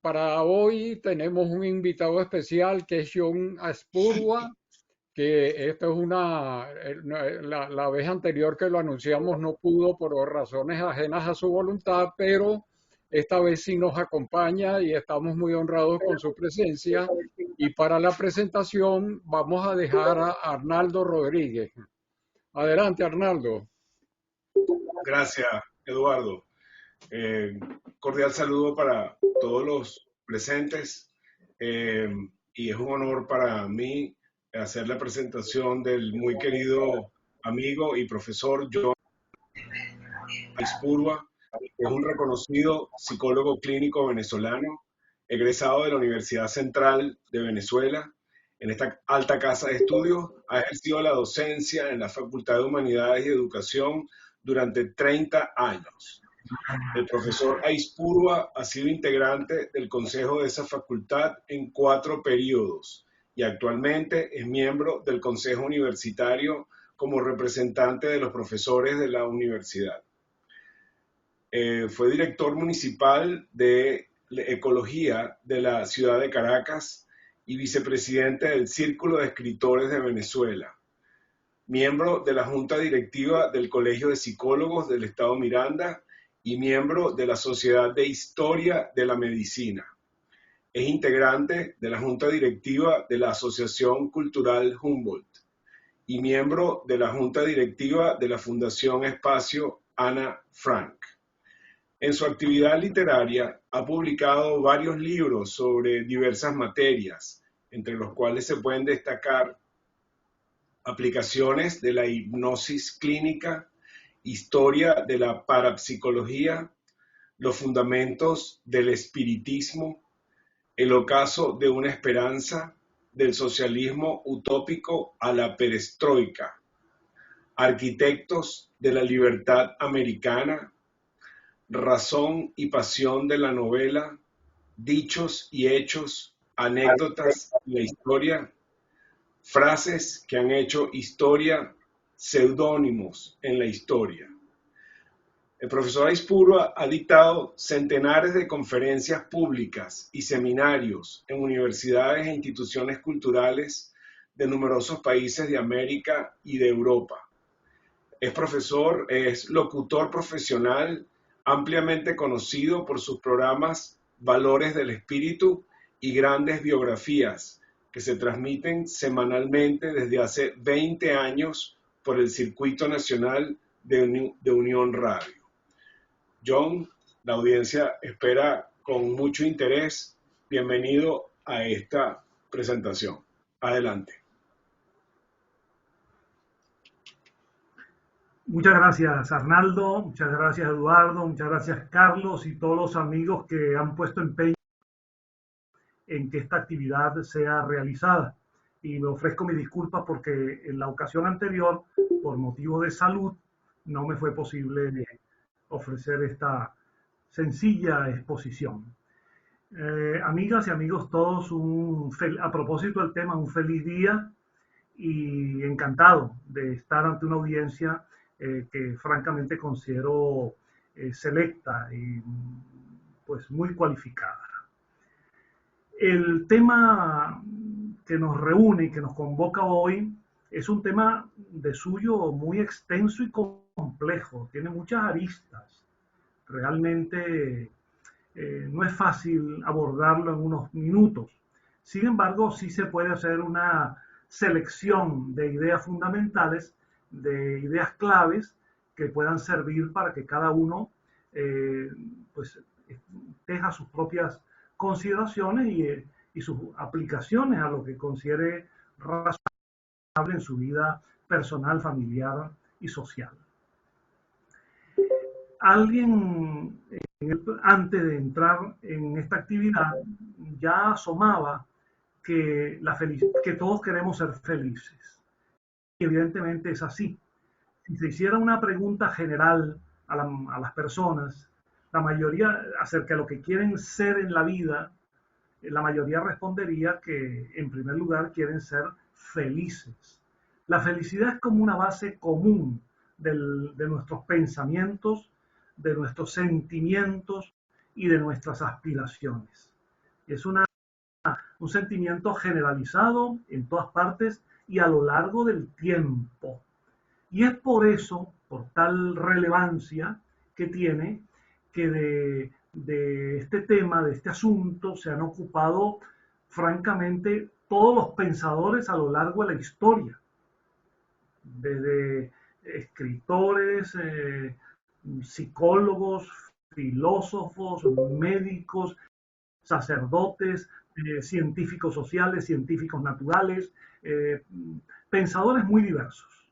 para hoy tenemos un invitado especial que es John Aspurua, que esto es la vez anterior que lo anunciamos no pudo por razones ajenas a su voluntad, pero esta vez sí nos acompaña y estamos muy honrados con su presencia. Y para la presentación vamos a dejar a Arnaldo Rodríguez. Adelante, Arnaldo. Gracias, Eduardo. Eh, Cordial saludo para todos los presentes y es un honor para mí hacer la presentación del muy querido amigo y profesor John Aispurua, que es un reconocido psicólogo clínico venezolano, egresado de la Universidad Central de Venezuela. En esta alta casa de estudios ha ejercido la docencia en la Facultad de Humanidades y Educación durante 30 años. El profesor Aispurua ha sido integrante del consejo de esa facultad en 4 periodos y actualmente es miembro del consejo universitario como representante de los profesores de la universidad. Fue director municipal de Ecología de la ciudad de Caracas y vicepresidente del Círculo de Escritores de Venezuela. Miembro de la Junta Directiva del Colegio de Psicólogos del Estado Miranda y miembro de la Sociedad de Historia de la Medicina. Es integrante de la Junta Directiva de la Asociación Cultural Humboldt y miembro de la Junta Directiva de la Fundación Espacio Ana Frank. En su actividad literaria ha publicado varios libros sobre diversas materias, entre los cuales se pueden destacar Aplicaciones de la hipnosis clínica, Historia de la parapsicología, Los fundamentos del espiritismo, El ocaso de una esperanza, del socialismo utópico a la perestroika, Arquitectos de la libertad americana, Razón y pasión de la novela, Dichos y hechos, anécdotas y la historia, Frases que han hecho historia, seudónimos en la historia. El profesor Aispurua ha dictado centenares de conferencias públicas y seminarios en universidades e instituciones culturales de numerosos países de América y de Europa. Es locutor profesional, ampliamente conocido por sus programas Valores del Espíritu y Grandes Biografías, que se transmiten semanalmente desde hace 20 años por el Circuito Nacional de Unión Radio. John, la audiencia espera con mucho interés. Bienvenido a esta presentación. Adelante. Muchas gracias, Arnaldo, muchas gracias, Eduardo, muchas gracias, Carlos, y todos los amigos que han puesto empeño en que esta actividad sea realizada. Y me ofrezco mis disculpas porque en la ocasión anterior, por motivos de salud, no me fue posible ofrecer esta sencilla exposición. Amigas y amigos todos, a propósito del tema, un feliz día y encantado de estar ante una audiencia que francamente considero selecta y pues muy cualificada. El tema que nos reúne y que nos convoca hoy es un tema de suyo muy extenso y complejo, tiene muchas aristas. Realmente no es fácil abordarlo en unos minutos. Sin embargo, sí se puede hacer una selección de ideas fundamentales, de ideas claves que puedan servir para que cada uno pues teja sus propias consideraciones y sus aplicaciones a lo que considere razonable en su vida personal, familiar y social. Alguien, antes de entrar en esta actividad, ya asomaba que todos queremos ser felices. Y evidentemente es así. Si se hiciera una pregunta general a las personas, la mayoría acerca de lo que quieren ser en la vida, la mayoría respondería que en primer lugar quieren ser felices. La felicidad es como una base común de nuestros pensamientos, de nuestros sentimientos y de nuestras aspiraciones. Es un sentimiento generalizado en todas partes y a lo largo del tiempo. Y es por eso, por tal relevancia que tiene, que de este tema, de este asunto, se han ocupado francamente todos los pensadores a lo largo de la historia, desde escritores, psicólogos, filósofos, médicos, sacerdotes, científicos sociales, científicos naturales, eh, pensadores muy diversos,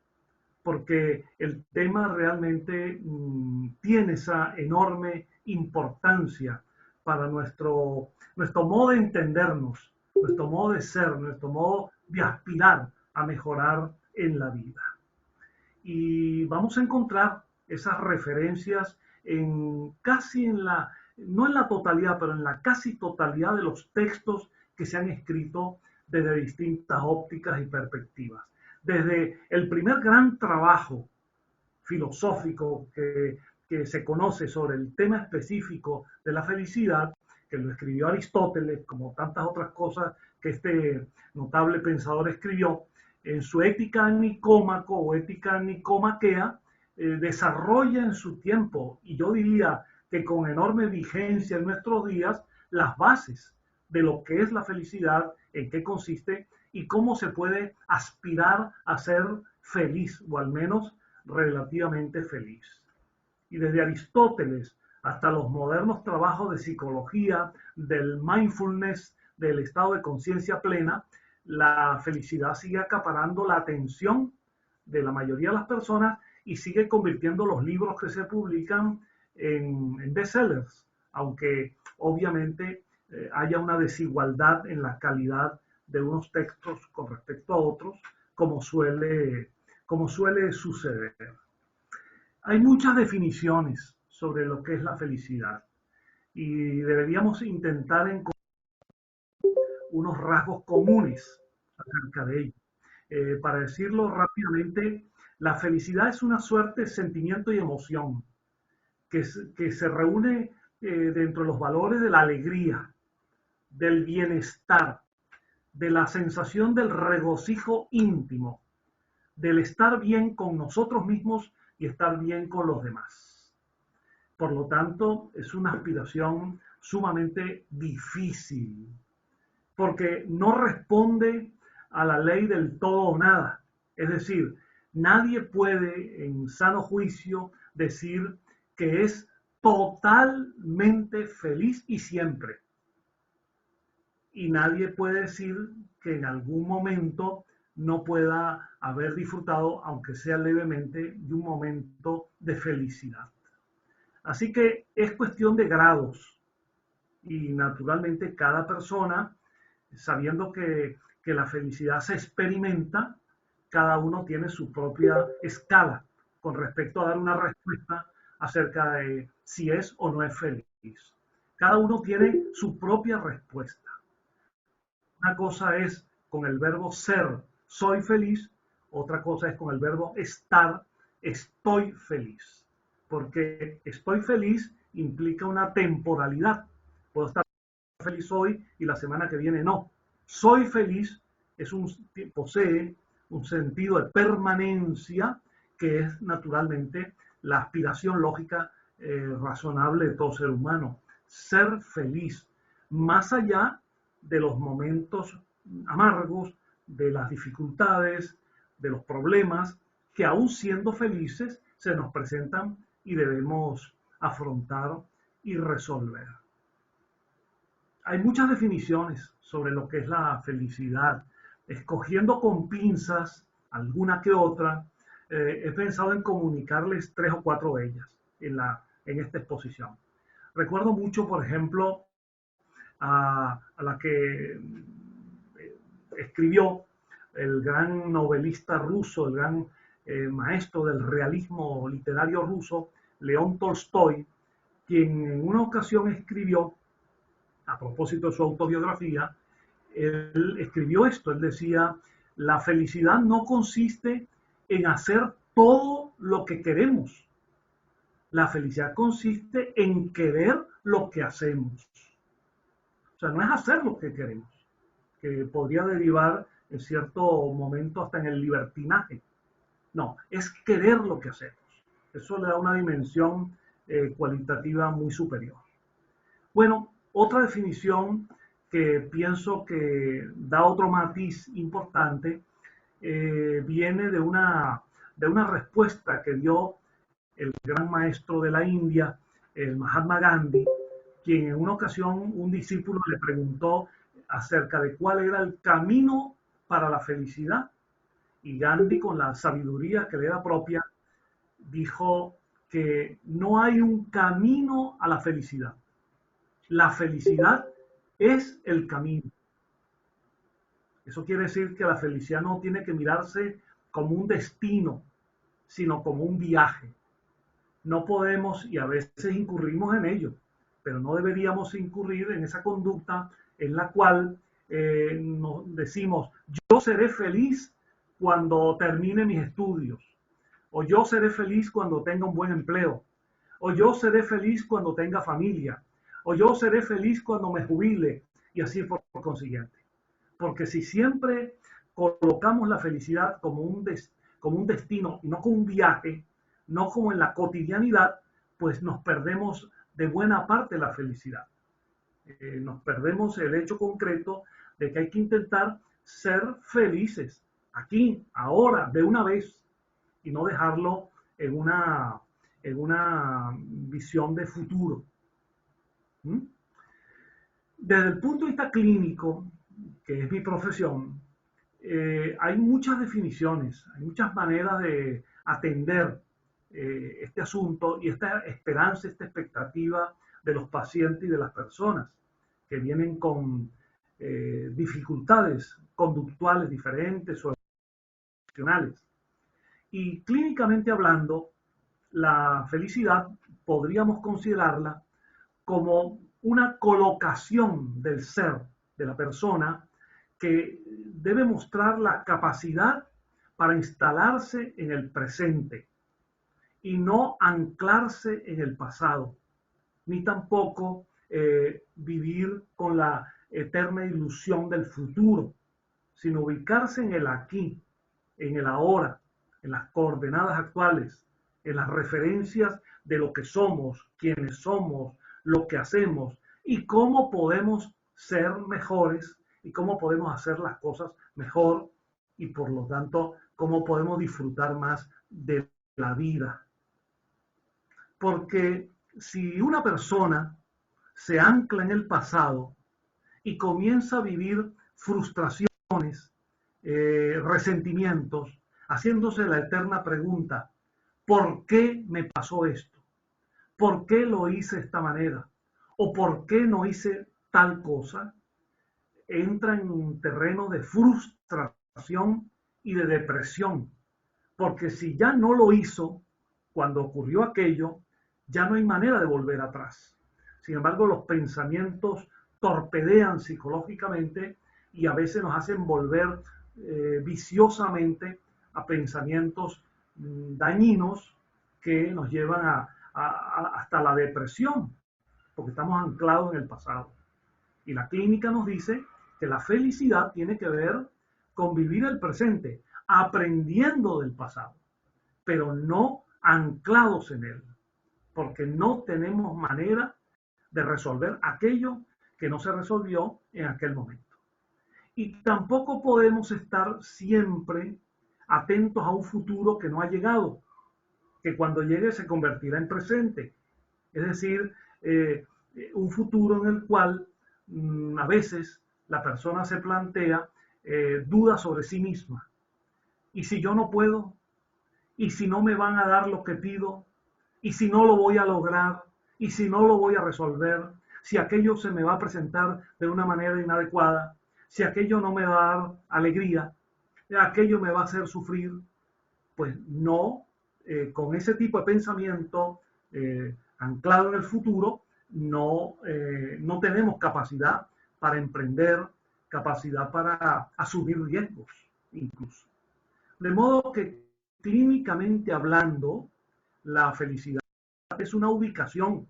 porque el tema realmente tiene esa enorme importancia para nuestro modo de entendernos, nuestro modo de ser, nuestro modo de aspirar a mejorar en la vida. Y vamos a encontrar esas referencias no en la totalidad, pero en la casi totalidad de los textos que se han escrito desde distintas ópticas y perspectivas. Desde el primer gran trabajo filosófico que se conoce sobre el tema específico de la felicidad, que lo escribió Aristóteles, como tantas otras cosas que este notable pensador escribió, en su Ética Nicómaco o Ética Nicomaquea, desarrolla en su tiempo, y yo diría que con enorme vigencia en nuestros días, las bases de lo que es la felicidad, en qué consiste y cómo se puede aspirar a ser feliz, o al menos relativamente feliz. Y desde Aristóteles hasta los modernos trabajos de psicología, del mindfulness, del estado de conciencia plena, la felicidad sigue acaparando la atención de la mayoría de las personas y sigue convirtiendo los libros que se publican en bestsellers, aunque obviamente haya una desigualdad en la calidad de unos textos con respecto a otros, como suele suceder. Hay muchas definiciones sobre lo que es la felicidad y deberíamos intentar encontrar unos rasgos comunes acerca de ello. Para decirlo rápidamente, la felicidad es una suerte de sentimiento y emoción que se reúne dentro de los valores de la alegría, del bienestar, de la sensación del regocijo íntimo, del estar bien con nosotros mismos y estar bien con los demás. Por lo tanto, es una aspiración sumamente difícil, porque no responde a la ley del todo o nada. Es decir, nadie puede en sano juicio decir que es totalmente feliz y siempre. Y nadie puede decir que en algún momento no pueda haber disfrutado, aunque sea levemente, de un momento de felicidad. Así que es cuestión de grados y naturalmente cada persona, sabiendo que la felicidad se experimenta, cada uno tiene su propia escala con respecto a dar una respuesta acerca de si es o no es feliz. Cada uno tiene su propia respuesta. Una cosa es con el verbo ser, soy feliz, otra cosa es con el verbo estar, estoy feliz. Porque estoy feliz implica una temporalidad. Puedo estar feliz hoy y la semana que viene no. Soy feliz posee un sentido de permanencia que es naturalmente la aspiración lógica razonable de todo ser humano. Ser feliz, más allá de los momentos amargos, de las dificultades, de los problemas, que aún siendo felices se nos presentan y debemos afrontar y resolver. Hay muchas definiciones sobre lo que es la felicidad. Escogiendo con pinzas alguna que otra, he pensado en comunicarles 3 o 4 de ellas en esta exposición. Recuerdo mucho, por ejemplo, a la que escribió el gran novelista ruso, el gran maestro del realismo literario ruso, León Tolstoy, quien en una ocasión escribió, a propósito de su autobiografía, él escribió esto, él decía, la felicidad no consiste en hacer todo lo que queremos, la felicidad consiste en querer lo que hacemos. sea, no es hacer lo que queremos, que podría derivar en cierto momento hasta en el libertinaje. No, es querer lo que hacemos. Eso le da una dimensión cualitativa muy superior. Bueno, otra definición que pienso que da otro matiz importante viene de una respuesta que dio el gran maestro de la India, el Mahatma Gandhi, quien en una ocasión un discípulo le preguntó acerca de cuál era el camino para la felicidad, y Gandhi, con la sabiduría que le era propia, dijo que no hay un camino a la felicidad. La felicidad es el camino. Eso quiere decir que la felicidad no tiene que mirarse como un destino, sino como un viaje. No podemos, y a veces incurrimos en ello, pero no deberíamos incurrir en esa conducta en la cual nos decimos, yo seré feliz cuando termine mis estudios, o yo seré feliz cuando tenga un buen empleo, o yo seré feliz cuando tenga familia, o yo seré feliz cuando me jubile, y así por consiguiente. Porque si siempre colocamos la felicidad como un destino y no como un viaje, no como en la cotidianidad, pues nos perdemos de buena parte la felicidad. Nos perdemos el hecho concreto de que hay que intentar ser felices aquí, ahora, de una vez, y no dejarlo en una visión de futuro. Desde el punto de vista clínico, que es mi profesión, hay muchas definiciones, hay muchas maneras de atender este asunto y esta esperanza, esta expectativa de los pacientes y de las personas que vienen con dificultades conductuales diferentes o emocionales. Y clínicamente hablando, la felicidad podríamos considerarla como una colocación del ser, de la persona, que debe mostrar la capacidad para instalarse en el presente y no anclarse en el pasado, ni tampoco vivir con la eterna ilusión del futuro, sino ubicarse en el aquí, en el ahora, en las coordenadas actuales, en las referencias de lo que somos, quiénes somos, lo que hacemos y cómo podemos ser mejores y cómo podemos hacer las cosas mejor y por lo tanto cómo podemos disfrutar más de la vida. Porque si una persona se ancla en el pasado y comienza a vivir frustraciones, resentimientos, haciéndose la eterna pregunta, ¿por qué me pasó esto? ¿Por qué lo hice de esta manera? ¿O por qué no hice tal cosa? Entra en un terreno de frustración y de depresión. Porque si ya no lo hizo cuando ocurrió aquello, ya no hay manera de volver atrás. Sin embargo, los pensamientos torpedean psicológicamente y a veces nos hacen volver viciosamente a pensamientos dañinos que nos llevan hasta la depresión, porque estamos anclados en el pasado. Y la clínica nos dice que la felicidad tiene que ver con vivir el presente, aprendiendo del pasado, pero no anclados en él, porque no tenemos manera de resolver aquello que no se resolvió en aquel momento. Y tampoco podemos estar siempre atentos a un futuro que no ha llegado, que cuando llegue se convertirá en presente. Es decir, un futuro en el cual a veces la persona se plantea dudas sobre sí misma. ¿Y si yo no puedo? ¿Y si no me van a dar lo que pido? ¿Y si no lo voy a lograr? ¿Y si no lo voy a resolver? ¿Si aquello se me va a presentar de una manera inadecuada? ¿Si aquello no me va a dar alegría? ¿Aquello me va a hacer sufrir? Pues no, con ese tipo de pensamiento anclado en el futuro, no tenemos capacidad para emprender, capacidad para asumir riesgos incluso. De modo que clínicamente hablando, la felicidad es una ubicación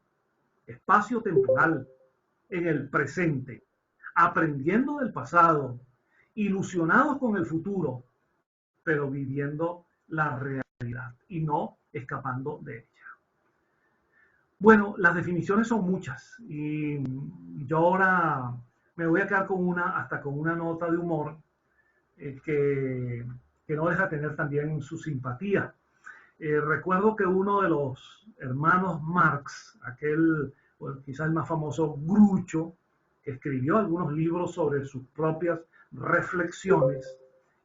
espacio-temporal en el presente, aprendiendo del pasado, ilusionados con el futuro, pero viviendo la realidad y no escapando de ella. Bueno, las definiciones son muchas y yo ahora me voy a quedar con hasta con una nota de humor que no deja de tener también su simpatía. Recuerdo que uno de los hermanos Marx, quizás el más famoso, Groucho, que escribió algunos libros sobre sus propias reflexiones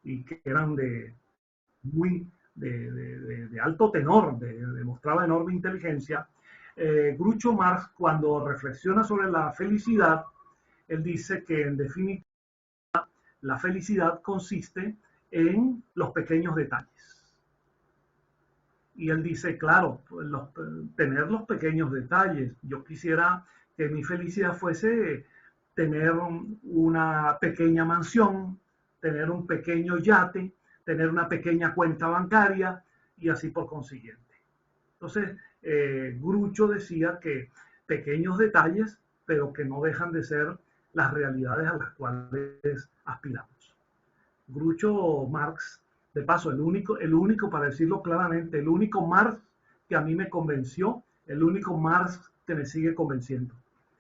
y que eran de alto tenor, demostraba enorme inteligencia. Groucho Marx, cuando reflexiona sobre la felicidad, él dice que en definitiva la felicidad consiste en los pequeños detalles. Y él dice, claro, tener los pequeños detalles. Yo quisiera que mi felicidad fuese tener una pequeña mansión, tener un pequeño yate, tener una pequeña cuenta bancaria y así por consiguiente. Entonces, Groucho decía que pequeños detalles, pero que no dejan de ser las realidades a las cuales aspiramos. Groucho Marx, de paso, el único, para decirlo claramente, el único Marx que a mí me convenció, el único Marx que me sigue convenciendo,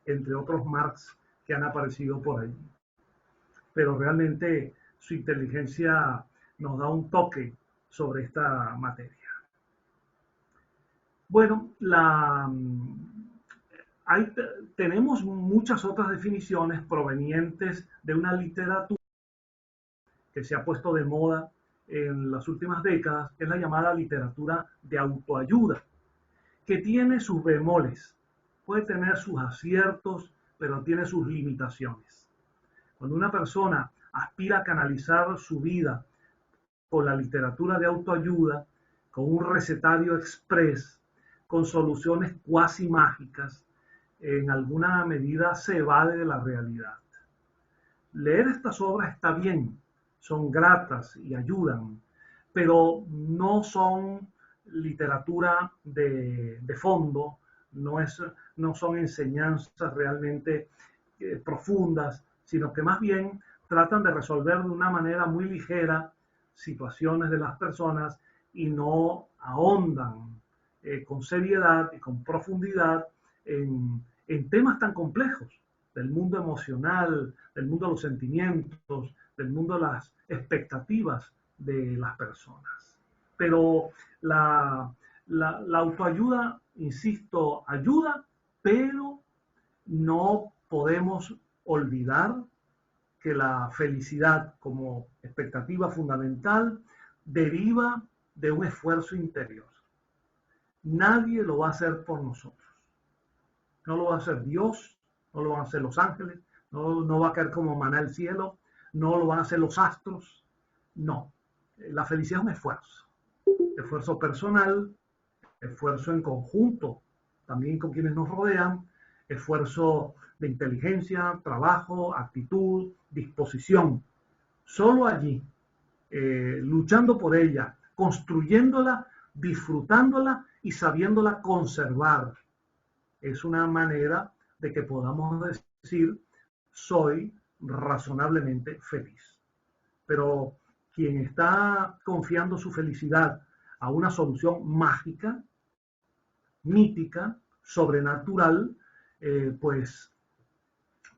entre otros Marx que han aparecido por ahí. Pero realmente su inteligencia nos da un toque sobre esta materia. Bueno, tenemos muchas otras definiciones provenientes de una literatura que se ha puesto de moda en las últimas décadas, que es la llamada literatura de autoayuda, que tiene sus bemoles, puede tener sus aciertos, pero tiene sus limitaciones. Cuando una persona aspira a canalizar su vida con la literatura de autoayuda, con un recetario express, con soluciones cuasi mágicas, en alguna medida se evade de la realidad. Leer estas obras está bien, son gratas y ayudan, pero no son literatura de fondo, no son enseñanzas realmente profundas, sino que más bien tratan de resolver de una manera muy ligera situaciones de las personas y no ahondan con seriedad y con profundidad en temas tan complejos del mundo emocional, del mundo de los sentimientos, del mundo de las expectativas de las personas. Pero la autoayuda, insisto, ayuda, pero no podemos olvidar que la felicidad como expectativa fundamental deriva de un esfuerzo interior. Nadie lo va a hacer por nosotros. No lo va a hacer Dios, no lo van a hacer los ángeles, no va a caer como maná del cielo, no lo van a hacer los astros. No, la felicidad es un esfuerzo personal, esfuerzo en conjunto, también con quienes nos rodean, esfuerzo de inteligencia, trabajo, actitud, disposición. Solo allí, luchando por ella, construyéndola, disfrutándola y sabiéndola conservar, es una manera de que podamos decir, soy razonablemente feliz. Pero quien está confiando su felicidad a una solución mágica, mítica, sobrenatural, pues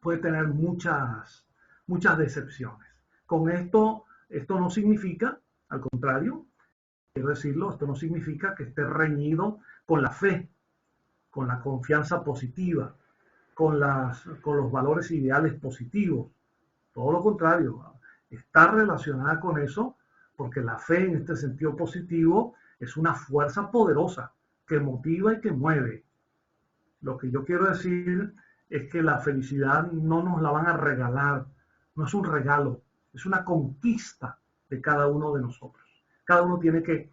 puede tener muchas decepciones. Con esto no significa, al contrario, quiero decirlo, esto no significa que esté reñido con la fe, con la confianza positiva, con los valores ideales positivos. Todo lo contrario, está relacionada con eso, porque la fe en este sentido positivo es una fuerza poderosa que motiva y que mueve. Lo que yo quiero decir es que la felicidad no nos la van a regalar, no es un regalo, es una conquista de cada uno de nosotros. Cada uno tiene que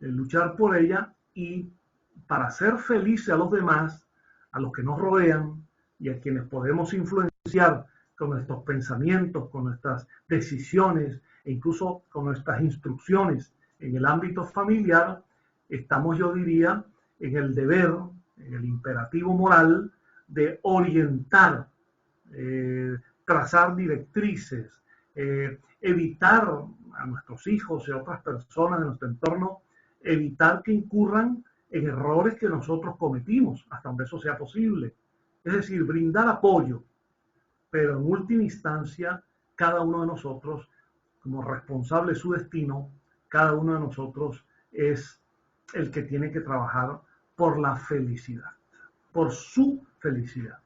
luchar por ella y para hacer felices a los demás, a los que nos rodean y a quienes podemos influenciar con nuestros pensamientos, con nuestras decisiones e incluso con nuestras instrucciones en el ámbito familiar, estamos, yo diría, en el deber, en el imperativo moral de orientar trazar directrices, evitar a nuestros hijos y a otras personas de nuestro entorno, evitar que incurran en errores que nosotros cometimos, hasta donde eso sea posible. Es decir, brindar apoyo, pero en última instancia, cada uno de nosotros, como responsable de su destino, cada uno de nosotros es el que tiene que trabajar por la felicidad, por su felicidad.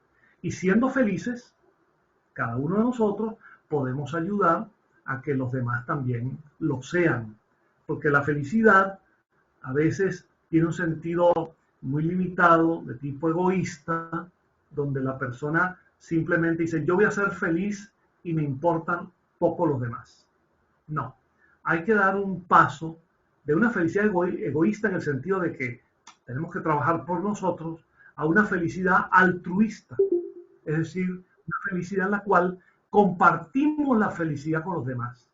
Y siendo felices, cada uno de nosotros podemos ayudar a que los demás también lo sean, porque la felicidad a veces tiene un sentido muy limitado, de tipo egoísta, donde la persona simplemente dice, yo voy a ser feliz y me importan poco los demás. No, hay que dar un paso de una felicidad egoísta en el sentido de que tenemos que trabajar por nosotros a una felicidad altruista, es decir, una felicidad en la cual compartimos la felicidad con los demás,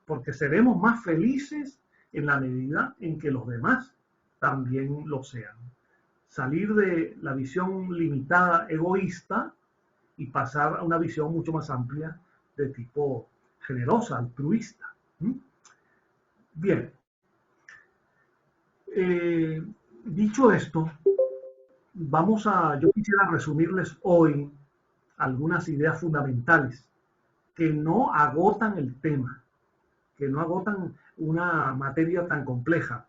porque seremos más felices en la medida en que los demás también lo sean. Salir de la visión limitada, egoísta, y pasar a una visión mucho más amplia de tipo generosa, altruista. Bien. Dicho esto, yo quisiera resumirles hoy algunas ideas fundamentales que no agotan el tema, que no agotan una materia tan compleja,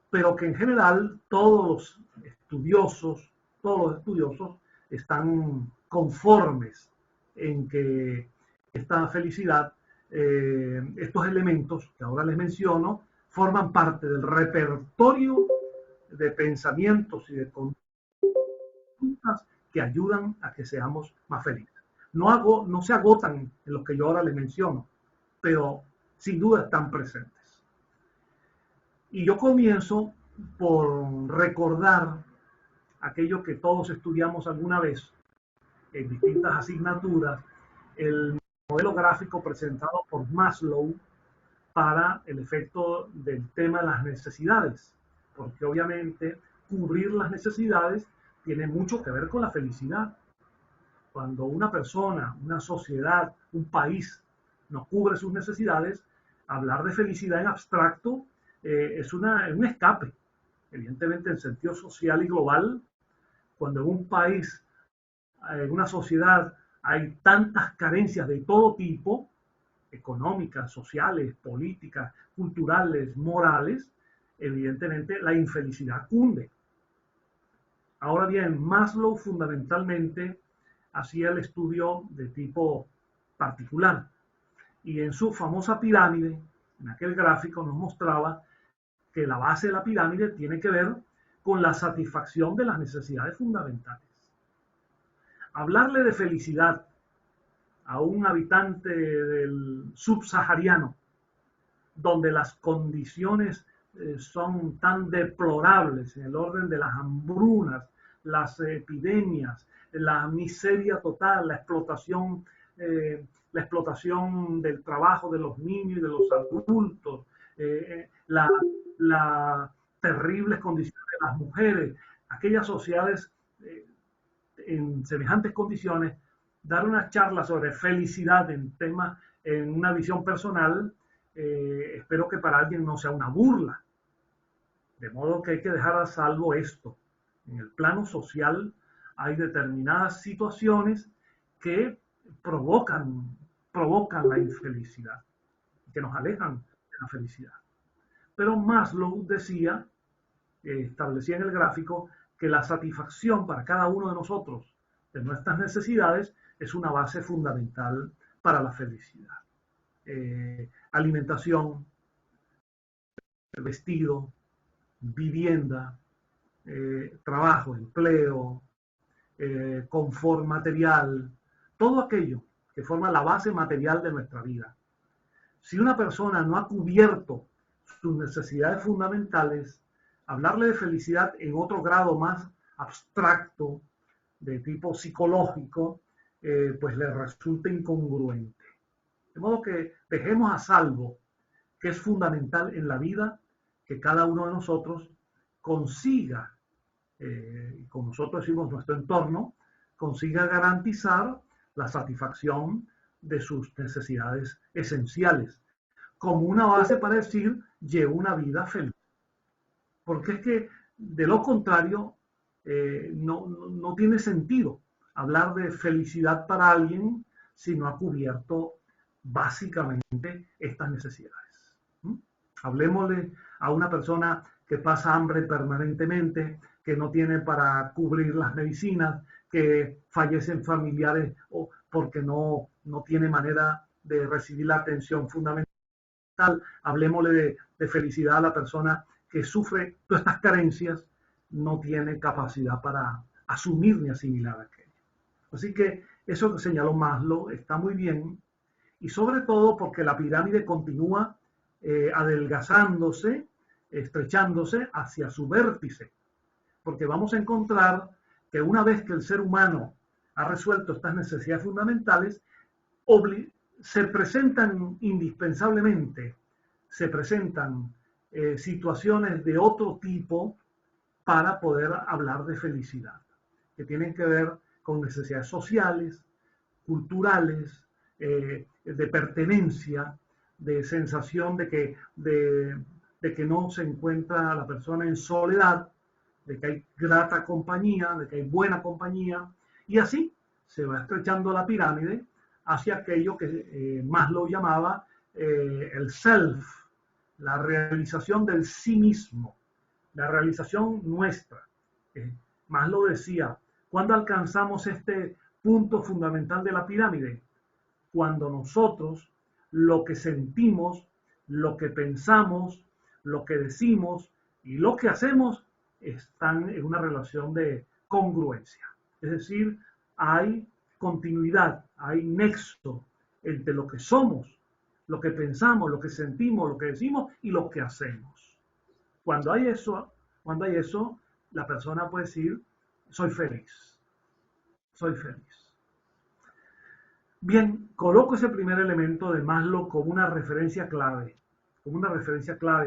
pero que en general todos los estudiosos están conformes en que esta felicidad, estos elementos que ahora les menciono, forman parte del repertorio de pensamientos y de conductas que ayudan a que seamos más felices. No se agotan en los que yo ahora les menciono, pero sin duda están presentes. Y yo comienzo por recordar aquello que todos estudiamos alguna vez en distintas asignaturas, el modelo gráfico presentado por Maslow para el efecto del tema de las necesidades, porque obviamente cubrir las necesidades tiene mucho que ver con la felicidad. Cuando una persona, una sociedad, un país no cubre sus necesidades, hablar de felicidad en abstracto es un escape. Evidentemente, en sentido social y global, cuando en un país, en una sociedad, hay tantas carencias de todo tipo, económicas, sociales, políticas, culturales, morales, evidentemente la infelicidad cunde. Ahora bien, Maslow fundamentalmente hacía el estudio de tipo particular y en su famosa pirámide, en aquel gráfico nos mostraba que la base de la pirámide tiene que ver con la satisfacción de las necesidades fundamentales. Hablarle de felicidad a un habitante del subsahariano, donde las condiciones son tan deplorables en el orden de las hambrunas, las epidemias, la miseria total, la explotación del trabajo de los niños y de los adultos, las terribles condiciones de las mujeres, aquellas sociedades en semejantes condiciones, dar una charla sobre felicidad en una visión personal, espero que para alguien no sea una burla. De modo que hay que dejar a salvo esto. En el plano social hay determinadas situaciones que provocan la infelicidad, que nos alejan de la felicidad. Pero Maslow decía, establecía en el gráfico, que la satisfacción para cada uno de nosotros de nuestras necesidades es una base fundamental para la felicidad. Alimentación, vestido, vivienda, trabajo, empleo, confort material, todo aquello que forma la base material de nuestra vida. Si una persona no ha cubierto sus necesidades fundamentales, hablarle de felicidad en otro grado más abstracto, de tipo psicológico, pues le resulta incongruente. De modo que dejemos a salvo que es fundamental en la vida que cada uno de nosotros consiga, como nosotros decimos nuestro entorno, consiga garantizar la satisfacción de sus necesidades esenciales, como una base para decir, llevo una vida feliz. Porque es que, de lo contrario, no tiene sentido hablar de felicidad para alguien si no ha cubierto básicamente estas necesidades. Hablemosle a una persona que pasa hambre permanentemente, que no tiene para cubrir las medicinas, que fallecen familiares o porque no tiene manera de recibir la atención fundamental. Hablemosle de felicidad a la persona que sufre todas estas carencias, no tiene capacidad para asumir ni asimilar aquello. Así que eso que señaló Maslow está muy bien, y sobre todo porque la pirámide continúa adelgazándose, estrechándose hacia su vértice, porque vamos a encontrar que una vez que el ser humano ha resuelto estas necesidades fundamentales, se presentan indispensablemente, se presentan situaciones de otro tipo para poder hablar de felicidad, que tienen que ver con necesidades sociales, culturales, de pertenencia, de sensación de que no se encuentra la persona en soledad, de que hay grata compañía, de que hay buena compañía, y así se va estrechando la pirámide hacia aquello que Maslow llamaba el self, la realización del sí mismo, la realización nuestra. Maslow decía, ¿cuándo alcanzamos este punto fundamental de la pirámide? Cuando nosotros lo que sentimos, lo que pensamos, lo que decimos y lo que hacemos están en una relación de congruencia. Es decir, hay continuidad, hay nexo entre lo que somos, lo que pensamos, lo que sentimos, lo que decimos y lo que hacemos. Cuando hay eso, la persona puede decir, soy feliz, soy feliz. Bien, coloco ese primer elemento de Maslow como una referencia clave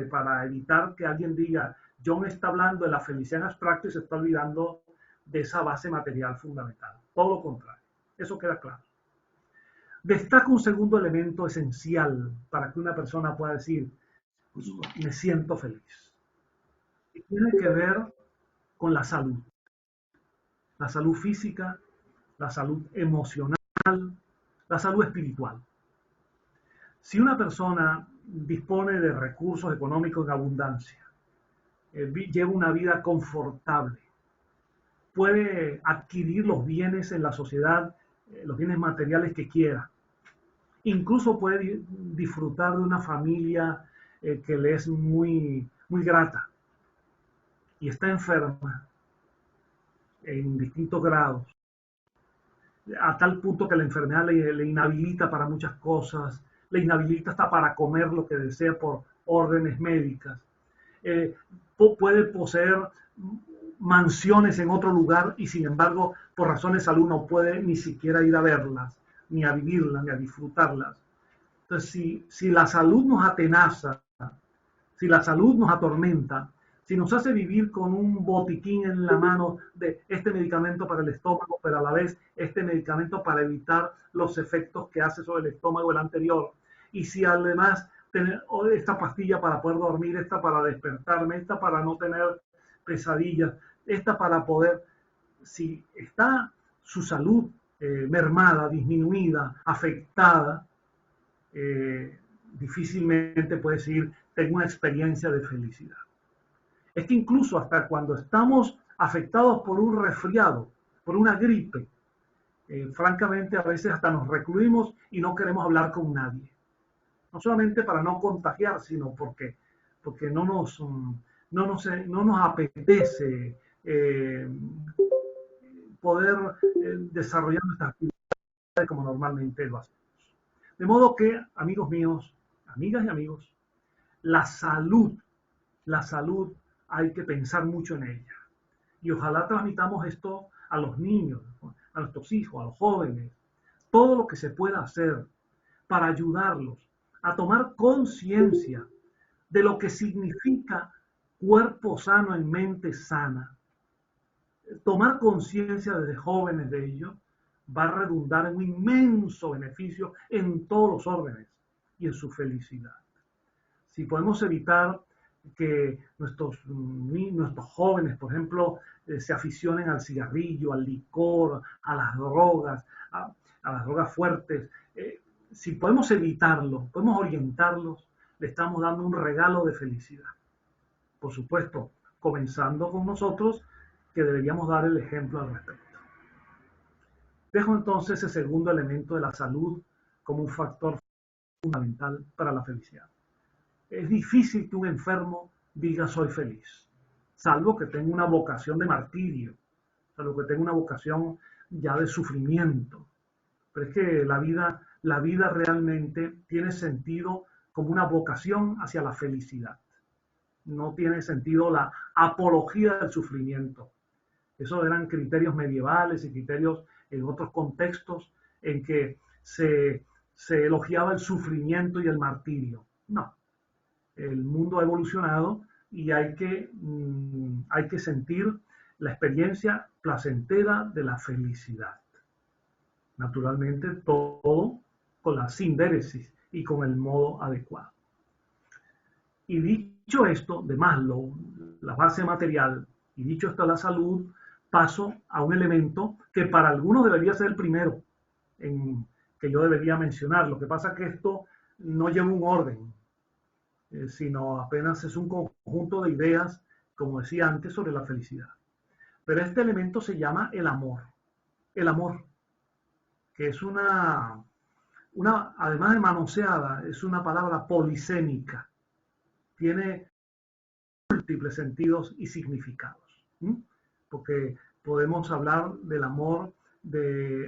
para evitar que alguien diga, John está hablando de la felicidad en abstracto y se está olvidando de esa base material fundamental. Todo lo contrario, eso queda claro. Destaca un segundo elemento esencial para que una persona pueda decir, me siento feliz. Y tiene que ver con la salud física, la salud emocional, la salud espiritual. Si una persona dispone de recursos económicos en abundancia, lleva una vida confortable, puede adquirir los bienes en la sociedad, los bienes materiales que quiera, incluso puede disfrutar de una familia que le es muy, muy grata, y está enferma en distintos grados, a tal punto que la enfermedad le inhabilita para muchas cosas, le inhabilita hasta para comer lo que desea por órdenes médicas. Puede poseer mansiones en otro lugar y sin embargo por razones de salud no puede ni siquiera ir a verlas, ni a vivirlas, ni a disfrutarlas. Entonces, si la salud nos atenaza, si la salud nos atormenta, si nos hace vivir con un botiquín en la mano de este medicamento para el estómago, pero a la vez este medicamento para evitar los efectos que hace sobre el estómago el anterior, y si además tener esta pastilla para poder dormir, esta para despertarme, esta para no tener pesadillas, esta para poder, si está su salud mermada, disminuida, afectada, difícilmente puede decir, tengo una experiencia de felicidad. Es que incluso hasta cuando estamos afectados por un resfriado, por una gripe, francamente a veces hasta nos recluimos y no queremos hablar con nadie. No solamente para no contagiar, sino porque no nos apetece poder desarrollar nuestras actividades como normalmente lo hacemos. De modo que, amigos míos, amigas y amigos, la salud hay que pensar mucho en ella. Y ojalá transmitamos esto a los niños, a nuestros hijos, a los jóvenes, todo lo que se pueda hacer para ayudarlos a tomar conciencia de lo que significa cuerpo sano en mente sana. Tomar conciencia desde jóvenes de ello va a redundar en un inmenso beneficio en todos los órdenes y en su felicidad. Si podemos evitar que nuestros jóvenes, por ejemplo, se aficionen al cigarrillo, al licor, a las drogas, a las drogas fuertes, si podemos evitarlo, podemos orientarlos, le estamos dando un regalo de felicidad. Por supuesto, comenzando con nosotros, que deberíamos dar el ejemplo al respecto. Dejo entonces ese segundo elemento de la salud como un factor fundamental para la felicidad. Es difícil que un enfermo diga soy feliz, salvo que tenga una vocación de martirio, salvo que tenga una vocación ya de sufrimiento. Pero es que la vida realmente tiene sentido como una vocación hacia la felicidad. No tiene sentido la apología del sufrimiento. Esos eran criterios medievales y criterios en otros contextos en que se elogiaba el sufrimiento y el martirio. No, el mundo ha evolucionado y hay que sentir la experiencia placentera de la felicidad. Naturalmente, todo con la sindéresis y con el modo adecuado. Y dicho esto, de Maslow, la base material, y dicho esto de la salud, paso a un elemento que para algunos debería ser el primero que yo debería mencionar. Lo que pasa es que esto no lleva un orden, sino apenas es un conjunto de ideas, como decía antes, sobre la felicidad. Pero este elemento se llama el amor. El amor, que es además de manoseada, es una palabra polisémica. Tiene múltiples sentidos y significados. Porque podemos hablar del amor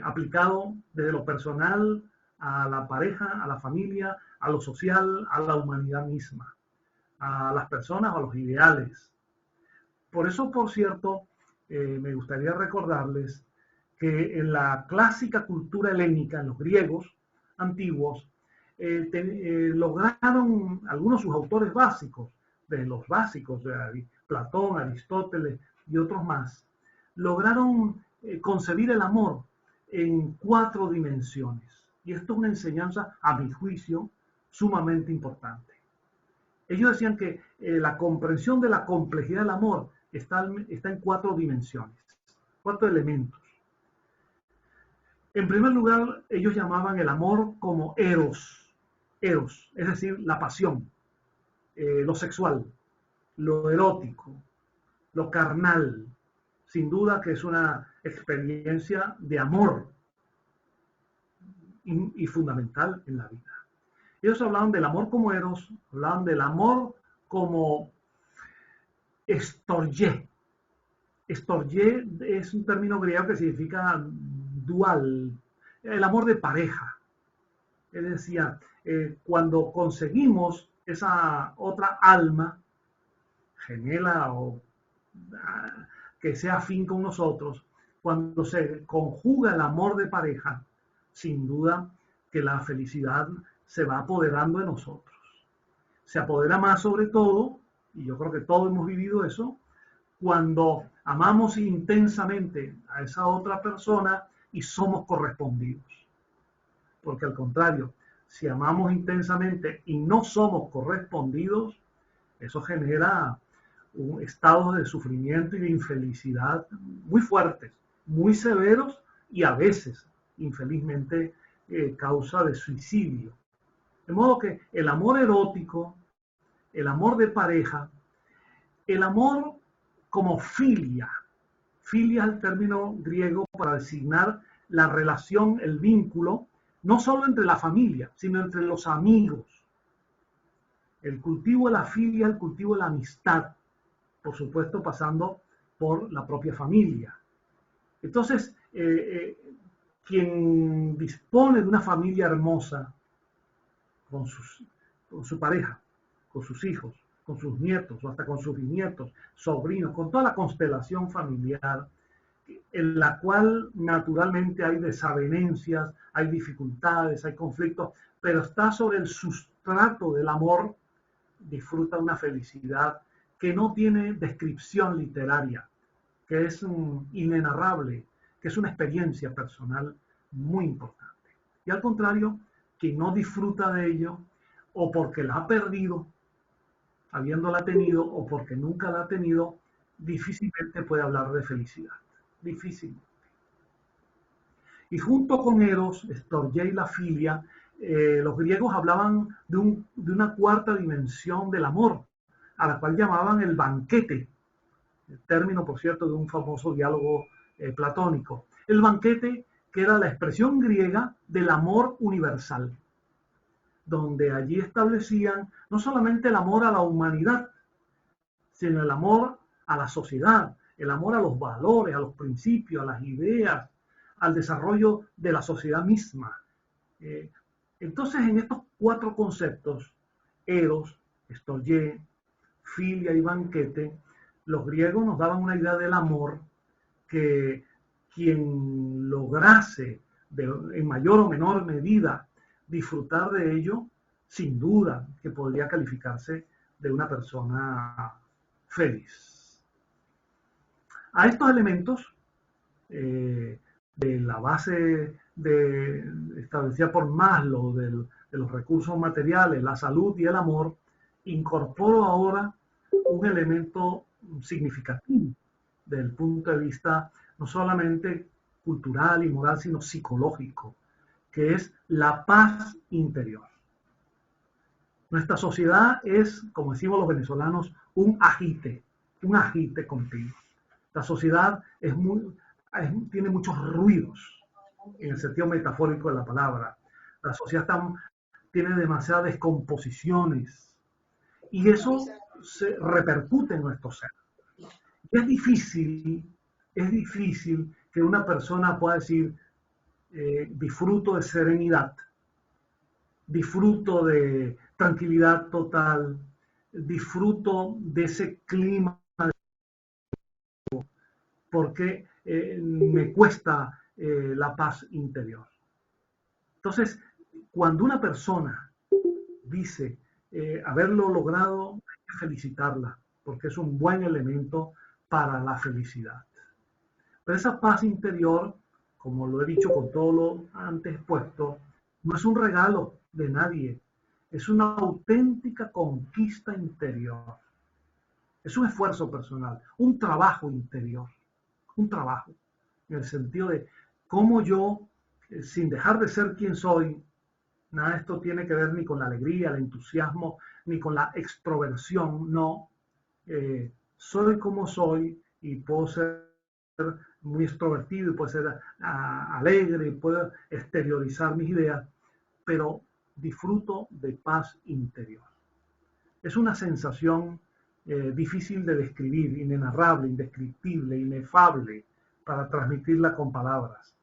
aplicado desde lo personal a la pareja, a la familia, a lo social, a la humanidad misma, a las personas, a los ideales. Por eso, por cierto, me gustaría recordarles que en la clásica cultura helénica, en los griegos antiguos, lograron algunos de sus autores básicos, de los básicos, de Platón, Aristóteles y otros más, lograron concebir el amor en 4 dimensiones. Y esto es una enseñanza, a mi juicio, sumamente importante. Ellos decían que la comprensión de la complejidad del amor está en 4 dimensiones, 4 elementos. En primer lugar, ellos llamaban el amor como eros, es decir, la pasión, lo sexual, lo erótico, lo carnal. Sin duda que es una experiencia de amor y fundamental en la vida. Ellos hablaban del amor como eros, hablaban del amor como estorgé. Estorgé es un término griego que significa dual, el amor de pareja. Él decía, cuando conseguimos esa otra alma, gemela o que sea afín con nosotros, cuando se conjuga el amor de pareja, sin duda que la felicidad se va apoderando de nosotros. Se apodera más sobre todo, y yo creo que todos hemos vivido eso, cuando amamos intensamente a esa otra persona y somos correspondidos. Porque al contrario, si amamos intensamente y no somos correspondidos, eso genera estados de sufrimiento y de infelicidad muy fuertes, muy severos y a veces, infelizmente, causa de suicidio. De modo que el amor erótico, el amor de pareja, el amor como filia es el término griego para designar la relación, el vínculo, no solo entre la familia, sino entre los amigos. El cultivo de la filia, el cultivo de la amistad, por supuesto pasando por la propia familia. Entonces, quien dispone de una familia hermosa, con su pareja, con sus hijos, con sus nietos o hasta con sus bisnietos, sobrinos, con toda la constelación familiar, en la cual naturalmente hay desavenencias, hay dificultades, hay conflictos, pero está sobre el sustrato del amor, disfruta una felicidad que no tiene descripción literaria, que es inenarrable, que es una experiencia personal muy importante. Y al contrario, quien no disfruta de ello, o porque la ha perdido, habiéndola tenido, o porque nunca la ha tenido, difícilmente puede hablar de felicidad. Difícilmente. Y junto con Eros, Storgé y la filia, los griegos hablaban de una cuarta dimensión del amor, a la cual llamaban el banquete, el término, por cierto, de un famoso diálogo platónico. El banquete, que era la expresión griega del amor universal, donde allí establecían no solamente el amor a la humanidad, sino el amor a la sociedad, el amor a los valores, a los principios, a las ideas, al desarrollo de la sociedad misma. Entonces, en estos cuatro conceptos, eros, storgé, filia y banquete, los griegos nos daban una idea del amor que quien lograse en mayor o menor medida disfrutar de ello, sin duda que podría calificarse de una persona feliz. A estos elementos de la base establecida por Maslow de los recursos materiales, la salud y el amor, incorporo ahora un elemento significativo desde el punto de vista no solamente cultural y moral, sino psicológico, que es la paz interior. Nuestra sociedad es, como decimos los venezolanos, un agite continuo. La sociedad tiene muchos ruidos, en el sentido metafórico de la palabra. La sociedad tiene demasiadas descomposiciones y eso se repercute en nuestro ser. Es difícil que una persona pueda decir, disfruto de serenidad, disfruto de tranquilidad total, disfruto de ese clima, porque me cuesta la paz interior. Entonces, cuando una persona dice haberlo logrado, hay que felicitarla, porque es un buen elemento para la felicidad. Pero esa paz interior, como lo he dicho con todo lo antes expuesto, no es un regalo de nadie, es una auténtica conquista interior. Es un esfuerzo personal, un trabajo interior, un trabajo, en el sentido de cómo yo, sin dejar de ser quien soy, nada de esto tiene que ver ni con la alegría, el entusiasmo, ni con la extroversión, no. Soy como soy y puedo ser muy extrovertido y puedo ser alegre y puedo exteriorizar mis ideas, pero disfruto de paz interior. Es una sensación difícil de describir, inenarrable, indescriptible, inefable, para transmitirla con palabras,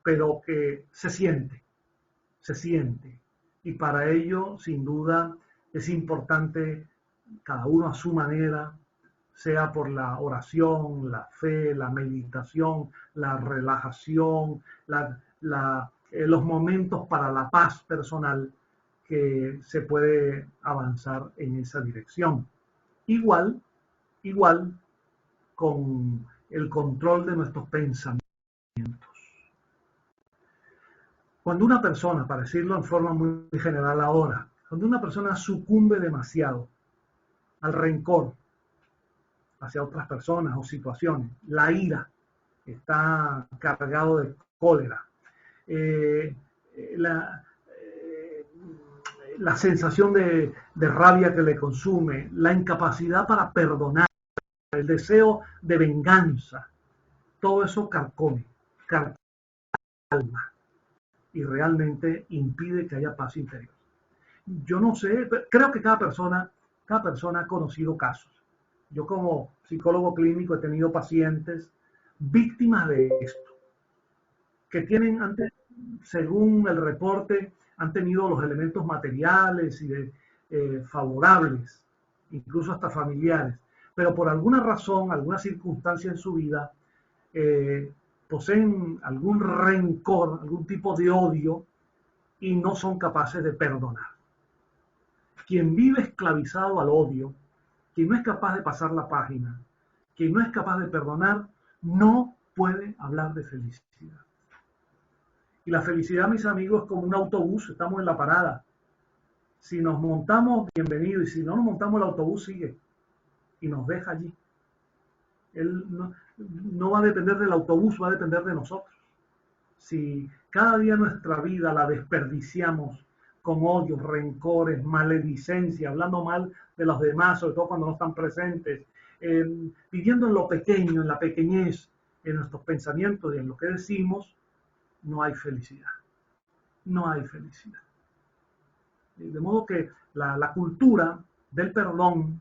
pero que se siente. Y para ello, sin duda, es importante, cada uno a su manera, sea por la oración, la fe, la meditación, la relajación, los momentos para la paz personal, que se puede avanzar en esa dirección. Igual con el control de nuestros pensamientos. Cuando una persona, para decirlo en forma muy general ahora, cuando una persona sucumbe demasiado al rencor hacia otras personas o situaciones, la ira, está cargado de cólera, la sensación de rabia que le consume, la incapacidad para perdonar, el deseo de venganza, todo eso carcome el alma y realmente impide que haya paz interior. Yo no sé, creo que cada persona ha conocido casos. Yo como psicólogo clínico he tenido pacientes víctimas de esto, que tienen antes, según el reporte, han tenido los elementos materiales y favorables, incluso hasta familiares, pero por alguna razón, alguna circunstancia en su vida, poseen algún rencor, algún tipo de odio y no son capaces de perdonar. Quien vive esclavizado al odio, quien no es capaz de pasar la página, quien no es capaz de perdonar, no puede hablar de felicidad. Y la felicidad, mis amigos, es como un autobús, estamos en la parada. Si nos montamos, bienvenido, y si no nos montamos, el autobús sigue y nos deja allí. Él no va a depender del autobús, va a depender de nosotros. Si cada día nuestra vida la desperdiciamos con odios, rencores, maledicencia, hablando mal de los demás, sobre todo cuando no están presentes, viviendo en lo pequeño, en la pequeñez, en nuestros pensamientos y en lo que decimos, no hay felicidad. No hay felicidad. De modo que la cultura del perdón,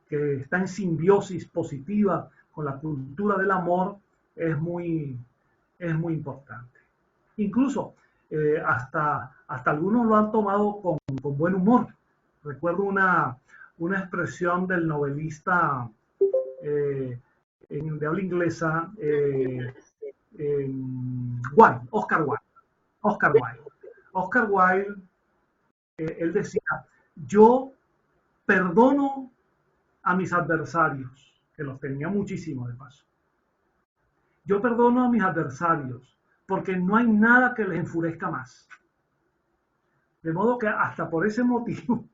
que está en simbiosis positiva con la cultura del amor, es muy importante. Incluso hasta algunos lo han tomado con buen humor. Recuerdo una expresión del novelista de habla inglesa, Wilde, Oscar Wilde. Oscar Wilde, él decía, yo perdono a mis adversarios, que los tenía muchísimo de paso. Yo perdono a mis adversarios porque no hay nada que les enfurezca más. De modo que hasta por ese motivo,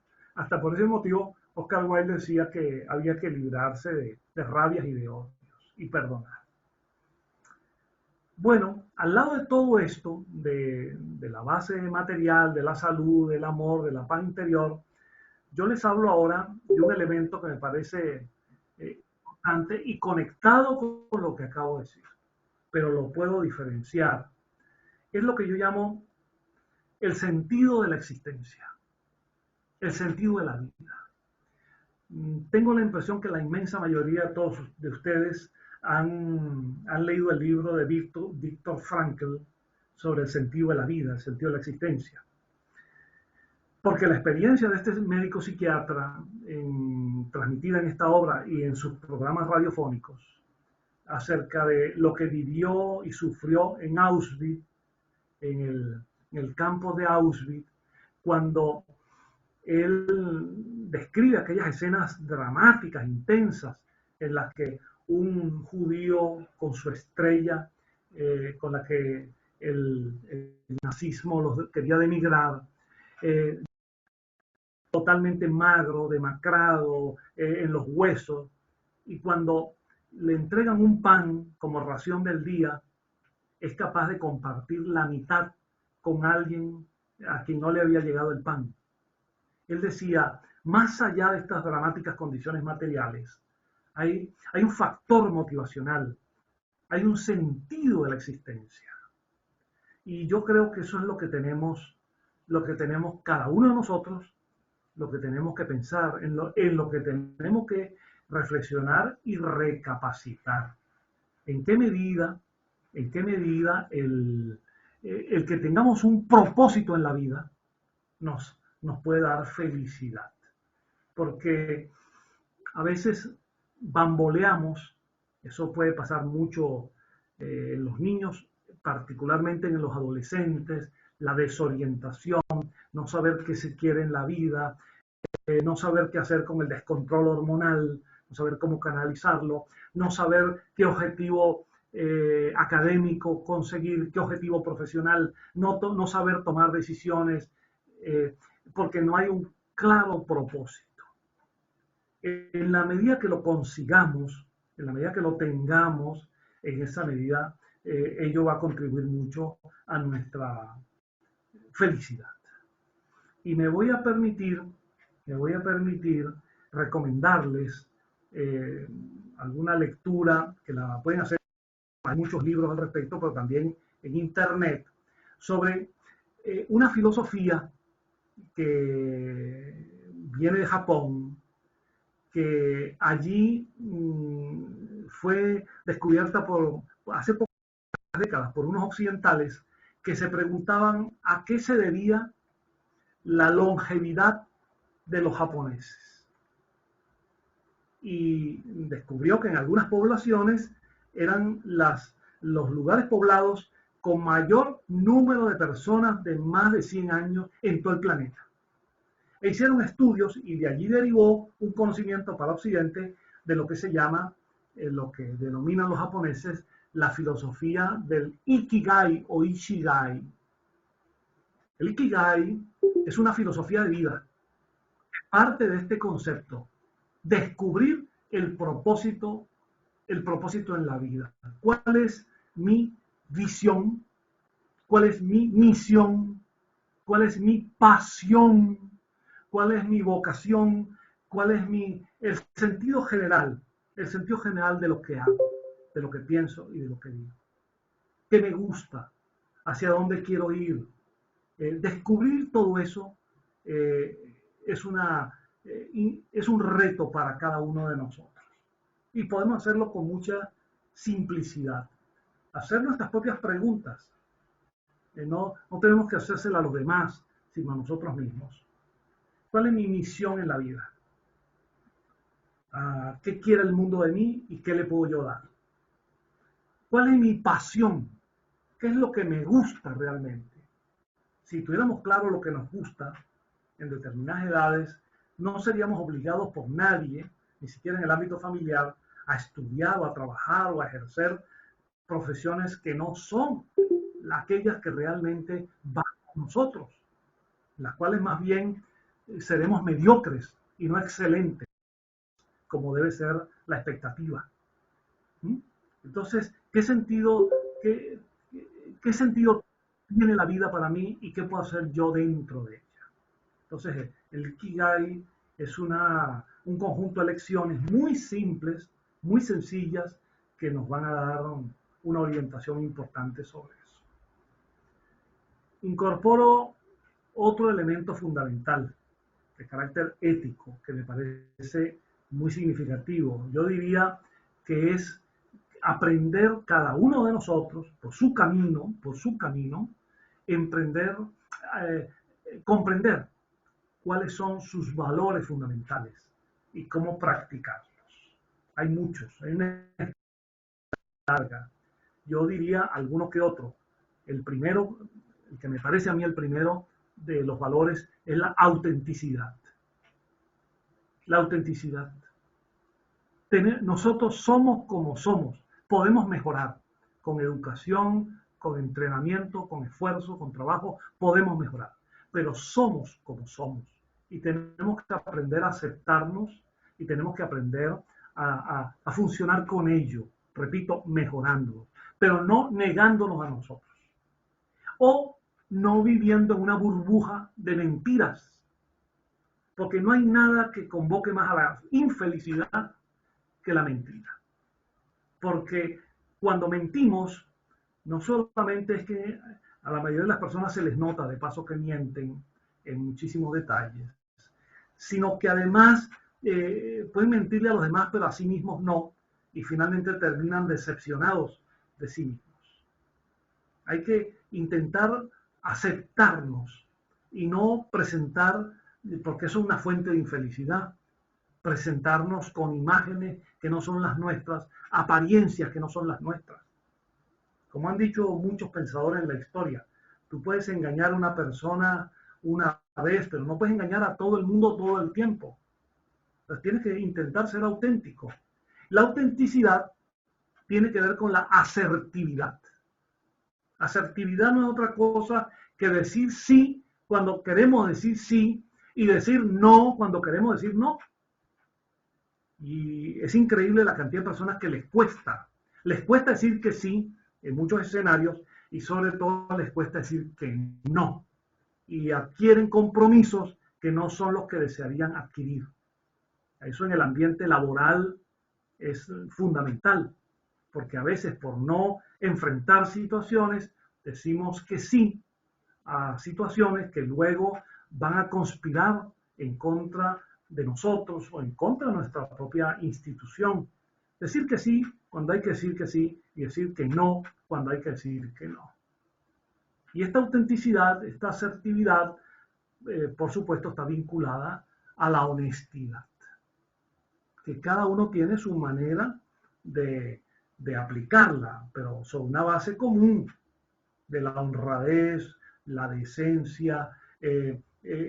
Oscar Wilde decía que había que librarse de rabias y de odios y perdonar. Bueno, al lado de todo esto, de la base material, de la salud, del amor, de la paz interior, yo les hablo ahora de un elemento que me parece importante y conectado con lo que acabo de decir, pero lo puedo diferenciar. Es lo que yo llamo el sentido de la existencia, el sentido de la vida. Tengo la impresión que la inmensa mayoría de todos de ustedes han leído el libro de Viktor Frankl sobre el sentido de la vida, el sentido de la existencia. Porque la experiencia de este médico psiquiatra, transmitida en esta obra y en sus programas radiofónicos, acerca de lo que vivió y sufrió en Auschwitz, en el campo de Auschwitz, cuando él describe aquellas escenas dramáticas, intensas, en las que un judío con su estrella, con la que el nazismo los quería denigrar, totalmente magro, demacrado, en los huesos, y cuando le entregan un pan como ración del día, es capaz de compartir la mitad con alguien a quien no le había llegado el pan. Él decía, más allá de estas dramáticas condiciones materiales, hay un factor motivacional, hay un sentido de la existencia. Y yo creo que eso es lo que tenemos cada uno de nosotros, lo que tenemos que pensar, en lo que tenemos que reflexionar y recapacitar. ¿En qué medida el que tengamos un propósito en la vida nos puede dar felicidad? Porque a veces bamboleamos, eso puede pasar mucho en los niños, particularmente en los adolescentes, la desorientación, no saber qué se quiere en la vida, no saber qué hacer con el descontrol hormonal, no saber cómo canalizarlo, no saber qué objetivo académico conseguir, qué objetivo profesional, no saber tomar decisiones, porque no hay un claro propósito. En la medida que lo consigamos, en la medida que lo tengamos, en esa medida ello va a contribuir mucho a nuestra felicidad. Y me voy a permitir recomendarles alguna lectura que la pueden hacer. Hay muchos libros al respecto, pero también en internet, sobre una filosofía que viene de Japón, que allí fue descubierta hace pocas décadas por unos occidentales que se preguntaban a qué se debía la longevidad de los japoneses. Y descubrió que en algunas poblaciones eran los lugares poblados con mayor número de personas de más de 100 años en todo el planeta. E hicieron estudios y de allí derivó un conocimiento para Occidente de lo que se llama, lo que denominan los japoneses, la filosofía del Ikigai o Ichigai, El Ikigai es una filosofía de vida. Parte de este concepto, descubrir el propósito en la vida. ¿Cuál es mi visión? ¿Cuál es mi misión? ¿Cuál es mi pasión? ¿Cuál es mi vocación? ¿Cuál es el sentido general? El sentido general de lo que hago, de lo que pienso y de lo que digo. ¿Qué me gusta? ¿Hacia dónde quiero ir? Descubrir todo eso es un reto para cada uno de nosotros. Y podemos hacerlo con mucha simplicidad. Hacer nuestras propias preguntas. No tenemos que hacérselas a los demás, sino a nosotros mismos. ¿Cuál es mi misión en la vida? ¿Qué quiere el mundo de mí y qué le puedo yo dar? ¿Cuál es mi pasión? ¿Qué es lo que me gusta realmente? Si tuviéramos claro lo que nos gusta en determinadas edades, no seríamos obligados por nadie, ni siquiera en el ámbito familiar, a estudiar o a trabajar o a ejercer profesiones que no son aquellas que realmente van con nosotros, las cuales más bien seremos mediocres y no excelentes, como debe ser la expectativa. Entonces, ¿qué sentido tiene la vida para mí y qué puedo hacer yo dentro de ella? Entonces, el Ikigai es un conjunto de lecciones muy simples, muy sencillas, que nos van a dar una orientación importante sobre eso. Incorporo otro elemento fundamental de carácter ético que me parece muy significativo. Yo diría que es aprender cada uno de nosotros por su camino, comprender cuáles son sus valores fundamentales y cómo practicarlos. Hay muchos, hay una larga. Yo diría alguno que otro. El primero, el que me parece a mí el primero de los valores, es la autenticidad. La autenticidad. Nosotros somos como somos. Podemos mejorar con educación, con entrenamiento, con esfuerzo, con trabajo. Podemos mejorar. Pero somos como somos. Y tenemos que aprender a aceptarnos y tenemos que aprender a funcionar con ello. Repito, mejorándonos. Pero no negándonos a nosotros. O no viviendo en una burbuja de mentiras. Porque no hay nada que convoque más a la infelicidad que la mentira. Porque cuando mentimos, no solamente es que a la mayoría de las personas se les nota de paso que mienten en muchísimos detalles, sino que además pueden mentirle a los demás, pero a sí mismos no, y finalmente terminan decepcionados de sí mismos. Hay que intentar aceptarnos y no presentar, porque eso es una fuente de infelicidad, presentarnos con imágenes que no son las nuestras, apariencias que no son las nuestras. Como han dicho muchos pensadores en la historia, tú puedes engañar a una persona una vez, pero no puedes engañar a todo el mundo todo el tiempo. Entonces tienes que intentar ser auténtico. La autenticidad tiene que ver con la asertividad. Asertividad no es otra cosa que decir sí cuando queremos decir sí y decir no cuando queremos decir no. Y es increíble la cantidad de personas que les cuesta decir que sí en muchos escenarios y sobre todo les cuesta decir que no. Y adquieren compromisos que no son los que desearían adquirir. Eso en el ambiente laboral es fundamental, porque a veces por no enfrentar situaciones decimos que sí a situaciones que luego van a conspirar en contra de nosotros o en contra de nuestra propia institución. Decir que sí cuando hay que decir que sí y decir que no cuando hay que decir que no. Y esta autenticidad, esta asertividad, por supuesto, está vinculada a la honestidad. Que cada uno tiene su manera de aplicarla, pero sobre una base común de la honradez, la decencia,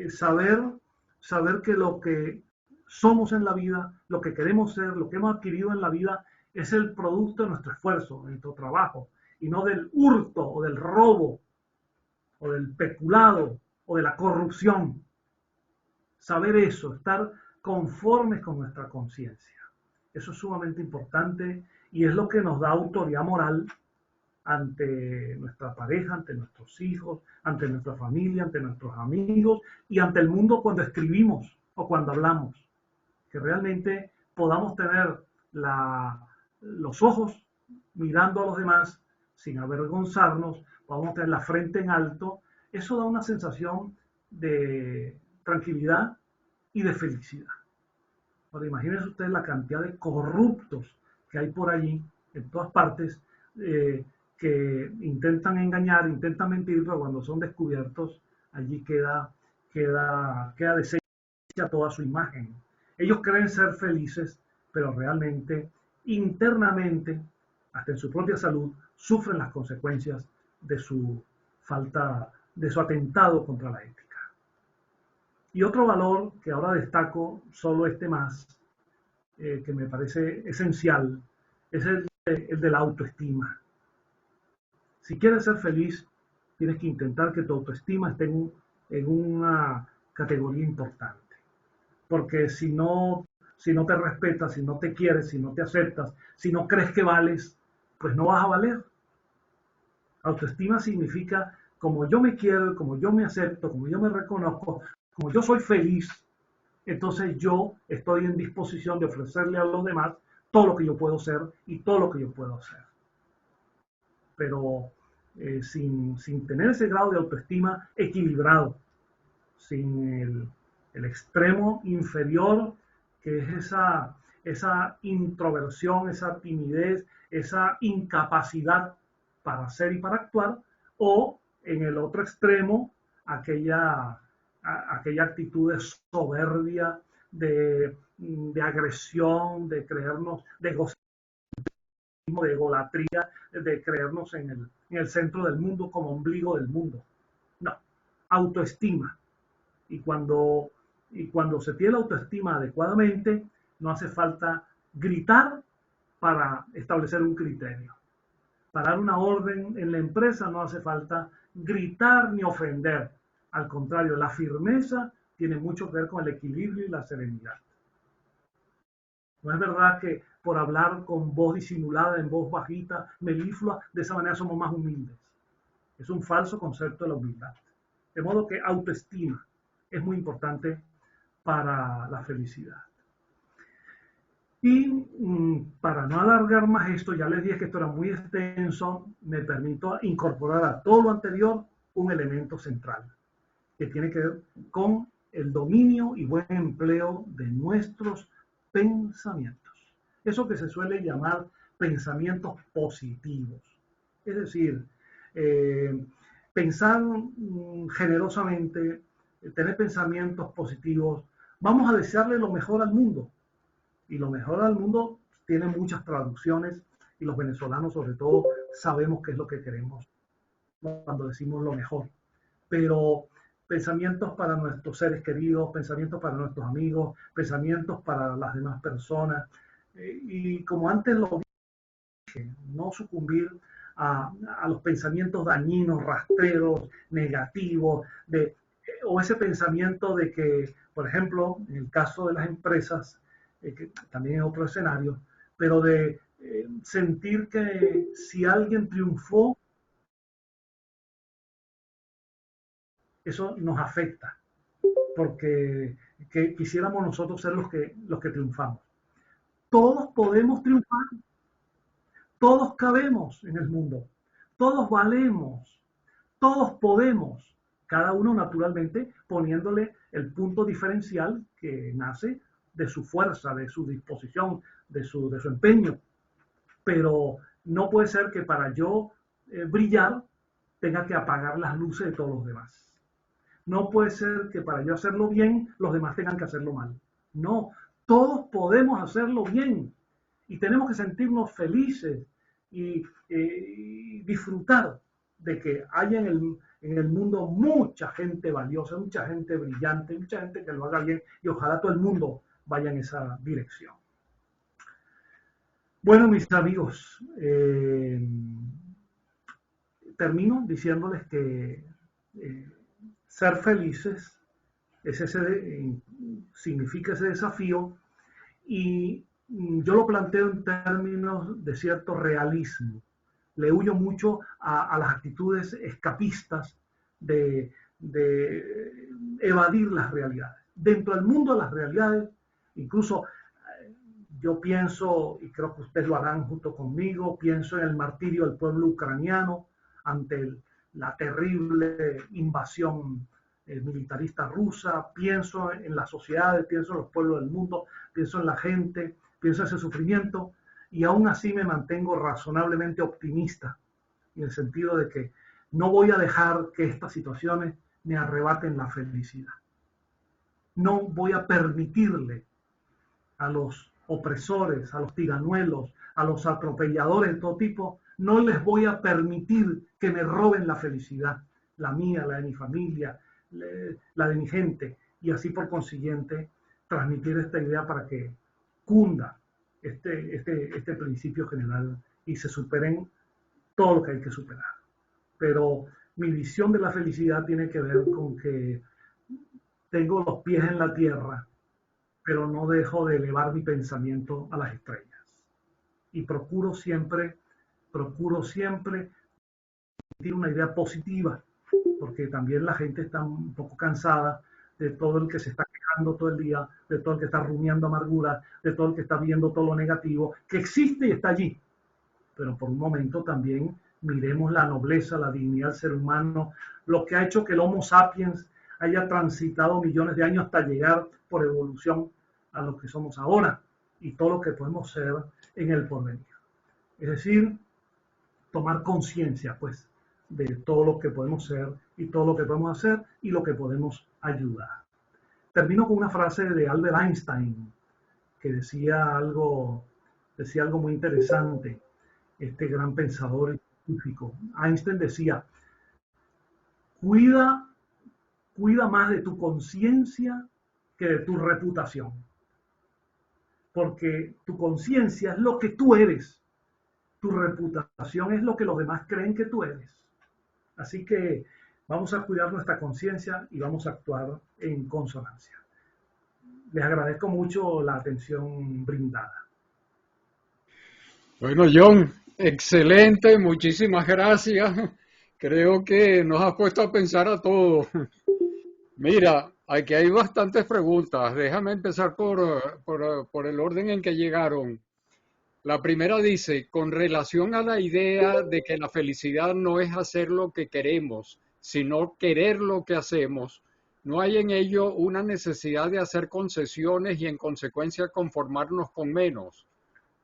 saber que lo que somos en la vida, lo que queremos ser, lo que hemos adquirido en la vida, es el producto de nuestro esfuerzo, de nuestro trabajo, y no del hurto o del robo o del peculado o de la corrupción. Saber eso, estar conformes con nuestra conciencia. Eso es sumamente importante y es lo que nos da autoridad moral ante nuestra pareja, ante nuestros hijos, ante nuestra familia, ante nuestros amigos y ante el mundo cuando escribimos o cuando hablamos. Que realmente podamos tener los ojos mirando a los demás sin avergonzarnos, podamos tener la frente en alto. Eso da una sensación de tranquilidad y de felicidad. Ahora, imagínense ustedes la cantidad de corruptos que hay por allí, en todas partes, que intentan engañar, intentan mentir, pero cuando son descubiertos, allí queda deshecha toda su imagen. Ellos creen ser felices, pero realmente, internamente, hasta en su propia salud, sufren las consecuencias de su falta, de su atentado contra la ética. Y otro valor que ahora destaco, solo este más, que me parece esencial, es el de la autoestima. Si quieres ser feliz, tienes que intentar que tu autoestima esté en una categoría importante. Porque si no te respetas, si no te quieres, si no te aceptas, si no crees que vales, pues no vas a valer. Autoestima significa como yo me quiero, como yo me acepto, como yo me reconozco, como yo soy feliz, entonces yo estoy en disposición de ofrecerle a los demás todo lo que yo puedo ser y todo lo que yo puedo hacer. Pero sin tener ese grado de autoestima equilibrado, sin el extremo inferior, que es esa introversión, esa timidez, esa incapacidad para ser y para actuar, o en el otro extremo, aquella actitud de soberbia, de agresión, de creernos, de egocentrismo, de egolatría, de creernos en el centro del mundo como ombligo del mundo. No, autoestima. Y cuando se tiene la autoestima adecuadamente, no hace falta gritar para establecer un criterio. Para dar una orden en la empresa no hace falta gritar ni ofender. Al contrario, la firmeza tiene mucho que ver con el equilibrio y la serenidad. No es verdad que por hablar con voz disimulada, en voz bajita, meliflua, de esa manera somos más humildes. Es un falso concepto de la humildad. De modo que autoestima es muy importante para la felicidad. Y para no alargar más esto, ya les dije que esto era muy extenso, me permito incorporar a todo lo anterior un elemento central, que tiene que ver con el dominio y buen empleo de nuestros pensamientos. Eso que se suele llamar pensamientos positivos. Es decir, pensar generosamente, tener pensamientos positivos. Vamos a desearle lo mejor al mundo. Y lo mejor al mundo tiene muchas traducciones y los venezolanos sobre todo sabemos qué es lo que queremos cuando decimos lo mejor. Pero pensamientos para nuestros seres queridos, pensamientos para nuestros amigos, pensamientos para las demás personas. Y como antes lo dije, no sucumbir a los pensamientos dañinos, rastreros, negativos, o ese pensamiento de que, por ejemplo, en el caso de las empresas, que también es otro escenario, pero de sentir que si alguien triunfó, eso nos afecta, porque quisiéramos nosotros ser los que triunfamos. Todos podemos triunfar, todos cabemos en el mundo, todos valemos, todos podemos, cada uno naturalmente poniéndole el punto diferencial que nace de su fuerza, de su disposición, de su empeño. Pero no puede ser que para yo brillar tenga que apagar las luces de todos los demás. No puede ser que para yo hacerlo bien, los demás tengan que hacerlo mal. No, todos podemos hacerlo bien y tenemos que sentirnos felices y disfrutar de que haya en el mundo mucha gente valiosa, mucha gente brillante, mucha gente que lo haga bien y ojalá todo el mundo vaya en esa dirección. Bueno, mis amigos, termino diciéndoles que Eh, Ser felices es significa ese desafío y yo lo planteo en términos de cierto realismo. Le huyo mucho a las actitudes escapistas de evadir las realidades. Dentro del mundo de las realidades, incluso yo pienso, y creo que ustedes lo harán junto conmigo, pienso en el martirio del pueblo ucraniano ante la terrible invasión militarista rusa, pienso en las sociedades, pienso en los pueblos del mundo, pienso en la gente, pienso en ese sufrimiento, y aún así me mantengo razonablemente optimista, en el sentido de que no voy a dejar que estas situaciones me arrebaten la felicidad. No voy a permitirle a los opresores, a los tiranuelos, a los atropelladores de todo tipo, no les voy a permitir que me roben la felicidad, la mía, la de mi familia, la de mi gente, y así por consiguiente transmitir esta idea para que cunda este principio general y se superen todo lo que hay que superar. Pero mi visión de la felicidad tiene que ver con que tengo los pies en la tierra, pero no dejo de elevar mi pensamiento a las estrellas. Y procuro siempre tener una idea positiva, porque también la gente está un poco cansada de todo el que se está quejando todo el día, de todo el que está rumiando amargura, de todo el que está viendo todo lo negativo, que existe y está allí. Pero por un momento también miremos la nobleza, la dignidad del ser humano, lo que ha hecho que el Homo sapiens haya transitado millones de años hasta llegar por evolución a lo que somos ahora y todo lo que podemos ser en el porvenir. Es decir, tomar conciencia, pues, de todo lo que podemos ser y todo lo que podemos hacer y lo que podemos ayudar. Termino con una frase de Albert Einstein que decía algo muy interesante, este gran pensador científico. Einstein decía, cuida más de tu conciencia que de tu reputación, porque tu conciencia es lo que tú eres, tu reputación es lo que los demás creen que tú eres. Así que vamos a cuidar nuestra conciencia y vamos a actuar en consonancia. Les agradezco mucho la atención brindada. Bueno, John, excelente, muchísimas gracias. Creo que nos has puesto a pensar a todos. Mira, aquí hay bastantes preguntas. Déjame empezar por el orden en que llegaron. La primera dice, con relación a la idea de que la felicidad no es hacer lo que queremos, sino querer lo que hacemos, ¿no hay en ello una necesidad de hacer concesiones y en consecuencia conformarnos con menos?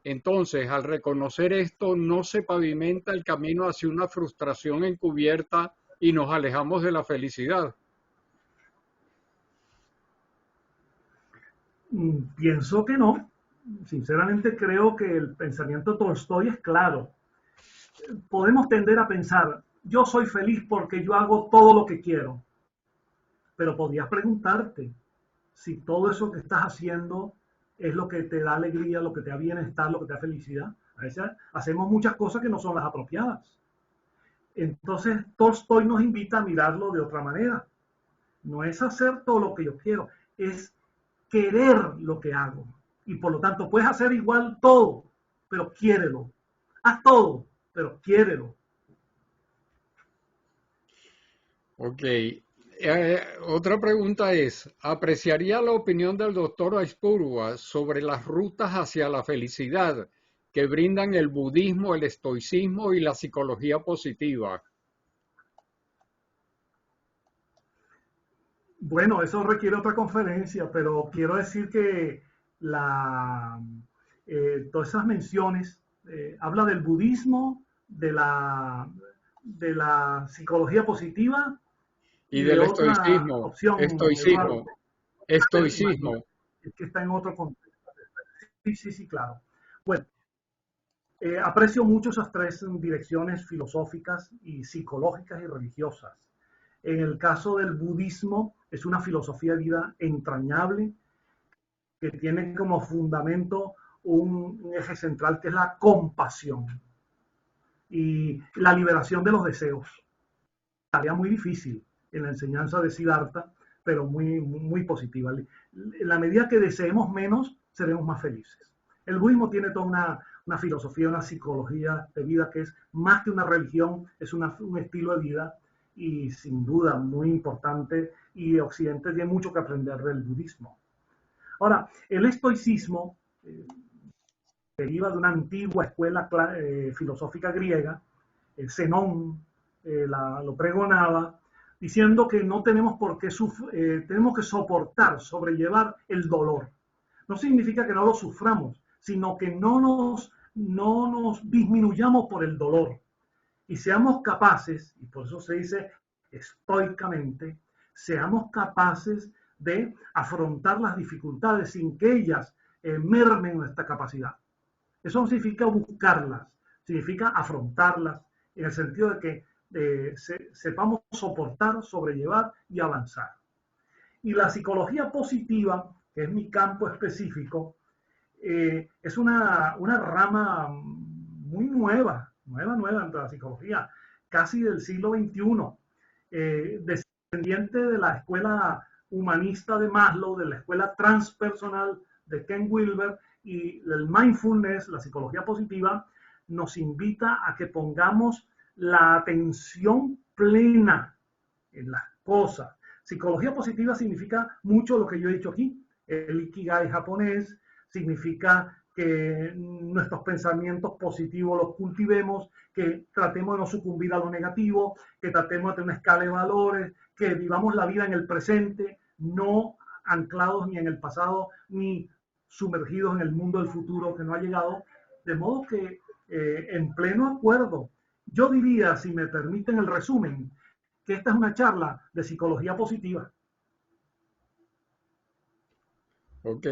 Entonces, al reconocer esto, no se pavimenta el camino hacia una frustración encubierta y nos alejamos de la felicidad. Pienso que no. Sinceramente creo que el pensamiento de Tolstoy es claro. Podemos tender a pensar, yo soy feliz porque yo hago todo lo que quiero. Pero podrías preguntarte si todo eso que estás haciendo es lo que te da alegría, lo que te da bienestar, lo que te da felicidad. A veces hacemos muchas cosas que no son las apropiadas. Entonces Tolstoy nos invita a mirarlo de otra manera. No es hacer todo lo que yo quiero, es querer lo que hago. Y por lo tanto puedes hacer igual todo, pero quiérelo. Haz todo, pero quiérelo. Ok. Otra pregunta es, ¿apreciaría la opinión del doctor Aispurua sobre las rutas hacia la felicidad que brindan el budismo, el estoicismo y la psicología positiva? Bueno, eso requiere otra conferencia, pero quiero decir que todas esas menciones habla del budismo, de la psicología positiva Y y de del otra estoicismo, opción, Eduardo, estoicismo. que está en otro contexto. Sí, sí, sí, claro. Bueno, aprecio mucho esas tres direcciones filosóficas y psicológicas y religiosas. En el caso del budismo, es una filosofía de vida entrañable que tiene como fundamento un eje central que es la compasión y la liberación de los deseos. Tarea muy difícil, en la enseñanza de Siddhartha, pero muy positiva. En la medida que deseemos menos, seremos más felices. El budismo tiene toda una filosofía, una psicología de vida que es más que una religión, es un estilo de vida y sin duda muy importante, y Occidente tiene mucho que aprender del budismo. Ahora, el estoicismo deriva de una antigua escuela filosófica griega, Zenón lo pregonaba, diciendo que no tenemos por qué tenemos que soportar, sobrellevar el dolor. No significa que no lo suframos, sino que no nos disminuyamos por el dolor y seamos capaces, y por eso se dice estoicamente, seamos capaces de afrontar las dificultades sin que ellas mermen nuestra capacidad. Eso no significa buscarlas, significa afrontarlas en el sentido de que sepamos soportar, sobrellevar y avanzar. Y la psicología positiva, que es mi campo específico, es una rama muy nueva entre la psicología, casi del siglo XXI, descendiente de la escuela humanista de Maslow, de la escuela transpersonal de Ken Wilber, y el mindfulness, la psicología positiva, nos invita a que pongamos la atención plena en las cosas. Psicología positiva significa mucho lo que yo he dicho aquí. El Ikigai japonés significa que nuestros pensamientos positivos los cultivemos, que tratemos de no sucumbir a lo negativo, que tratemos de tener una escala de valores, que vivamos la vida en el presente, no anclados ni en el pasado, ni sumergidos en el mundo del futuro que no ha llegado. De modo que, en pleno acuerdo, yo diría, si me permiten el resumen, que esta es una charla de psicología positiva. Ok.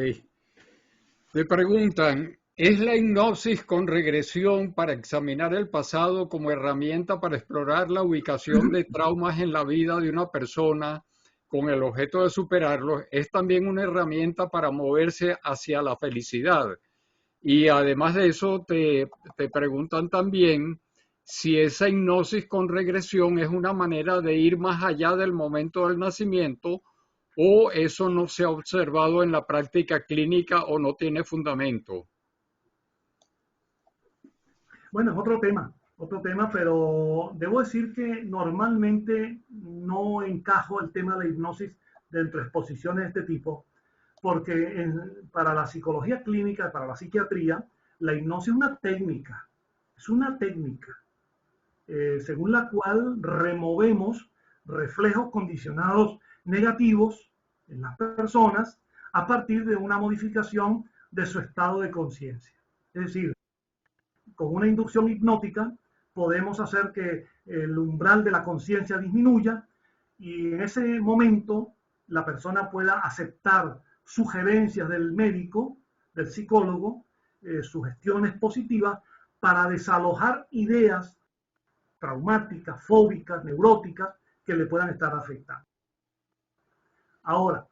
Te preguntan, ¿es la hipnosis con regresión para examinar el pasado como herramienta para explorar la ubicación de traumas en la vida de una persona con el objeto de superarlos? ¿Es también una herramienta para moverse hacia la felicidad? Y además de eso, te preguntan también si esa hipnosis con regresión es una manera de ir más allá del momento del nacimiento, o eso no se ha observado en la práctica clínica o no tiene fundamento. Bueno, es otro tema, pero debo decir que normalmente no encajo el tema de la hipnosis dentro de exposiciones de este tipo, porque para la psicología clínica, para la psiquiatría, la hipnosis es una técnica, según la cual removemos reflejos condicionados negativos en las personas a partir de una modificación de su estado de conciencia. Es decir, con una inducción hipnótica podemos hacer que el umbral de la conciencia disminuya y en ese momento la persona pueda aceptar sugerencias del médico, del psicólogo, sugestiones positivas para desalojar ideas traumáticas, fóbicas, neuróticas que le puedan estar afectando. Ahora,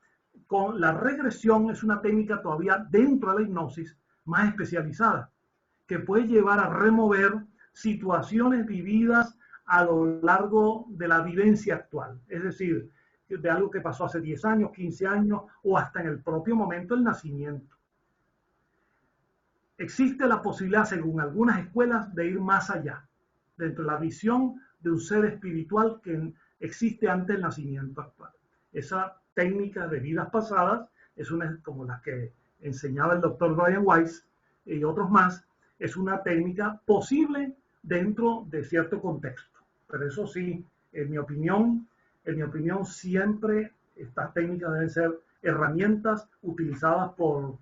con la regresión es una técnica todavía dentro de la hipnosis más especializada, que puede llevar a remover situaciones vividas a lo largo de la vivencia actual, es decir, de algo que pasó hace 10 años, 15 años o hasta en el propio momento del nacimiento. Existe la posibilidad, según algunas escuelas, de ir más allá, dentro de la visión de un ser espiritual que existe antes del nacimiento actual. Esa técnica de vidas pasadas es una, como las que enseñaba el doctor Brian Weiss y otros más, es una técnica posible dentro de cierto contexto. Pero eso sí, en mi opinión, siempre estas técnicas deben ser herramientas utilizadas por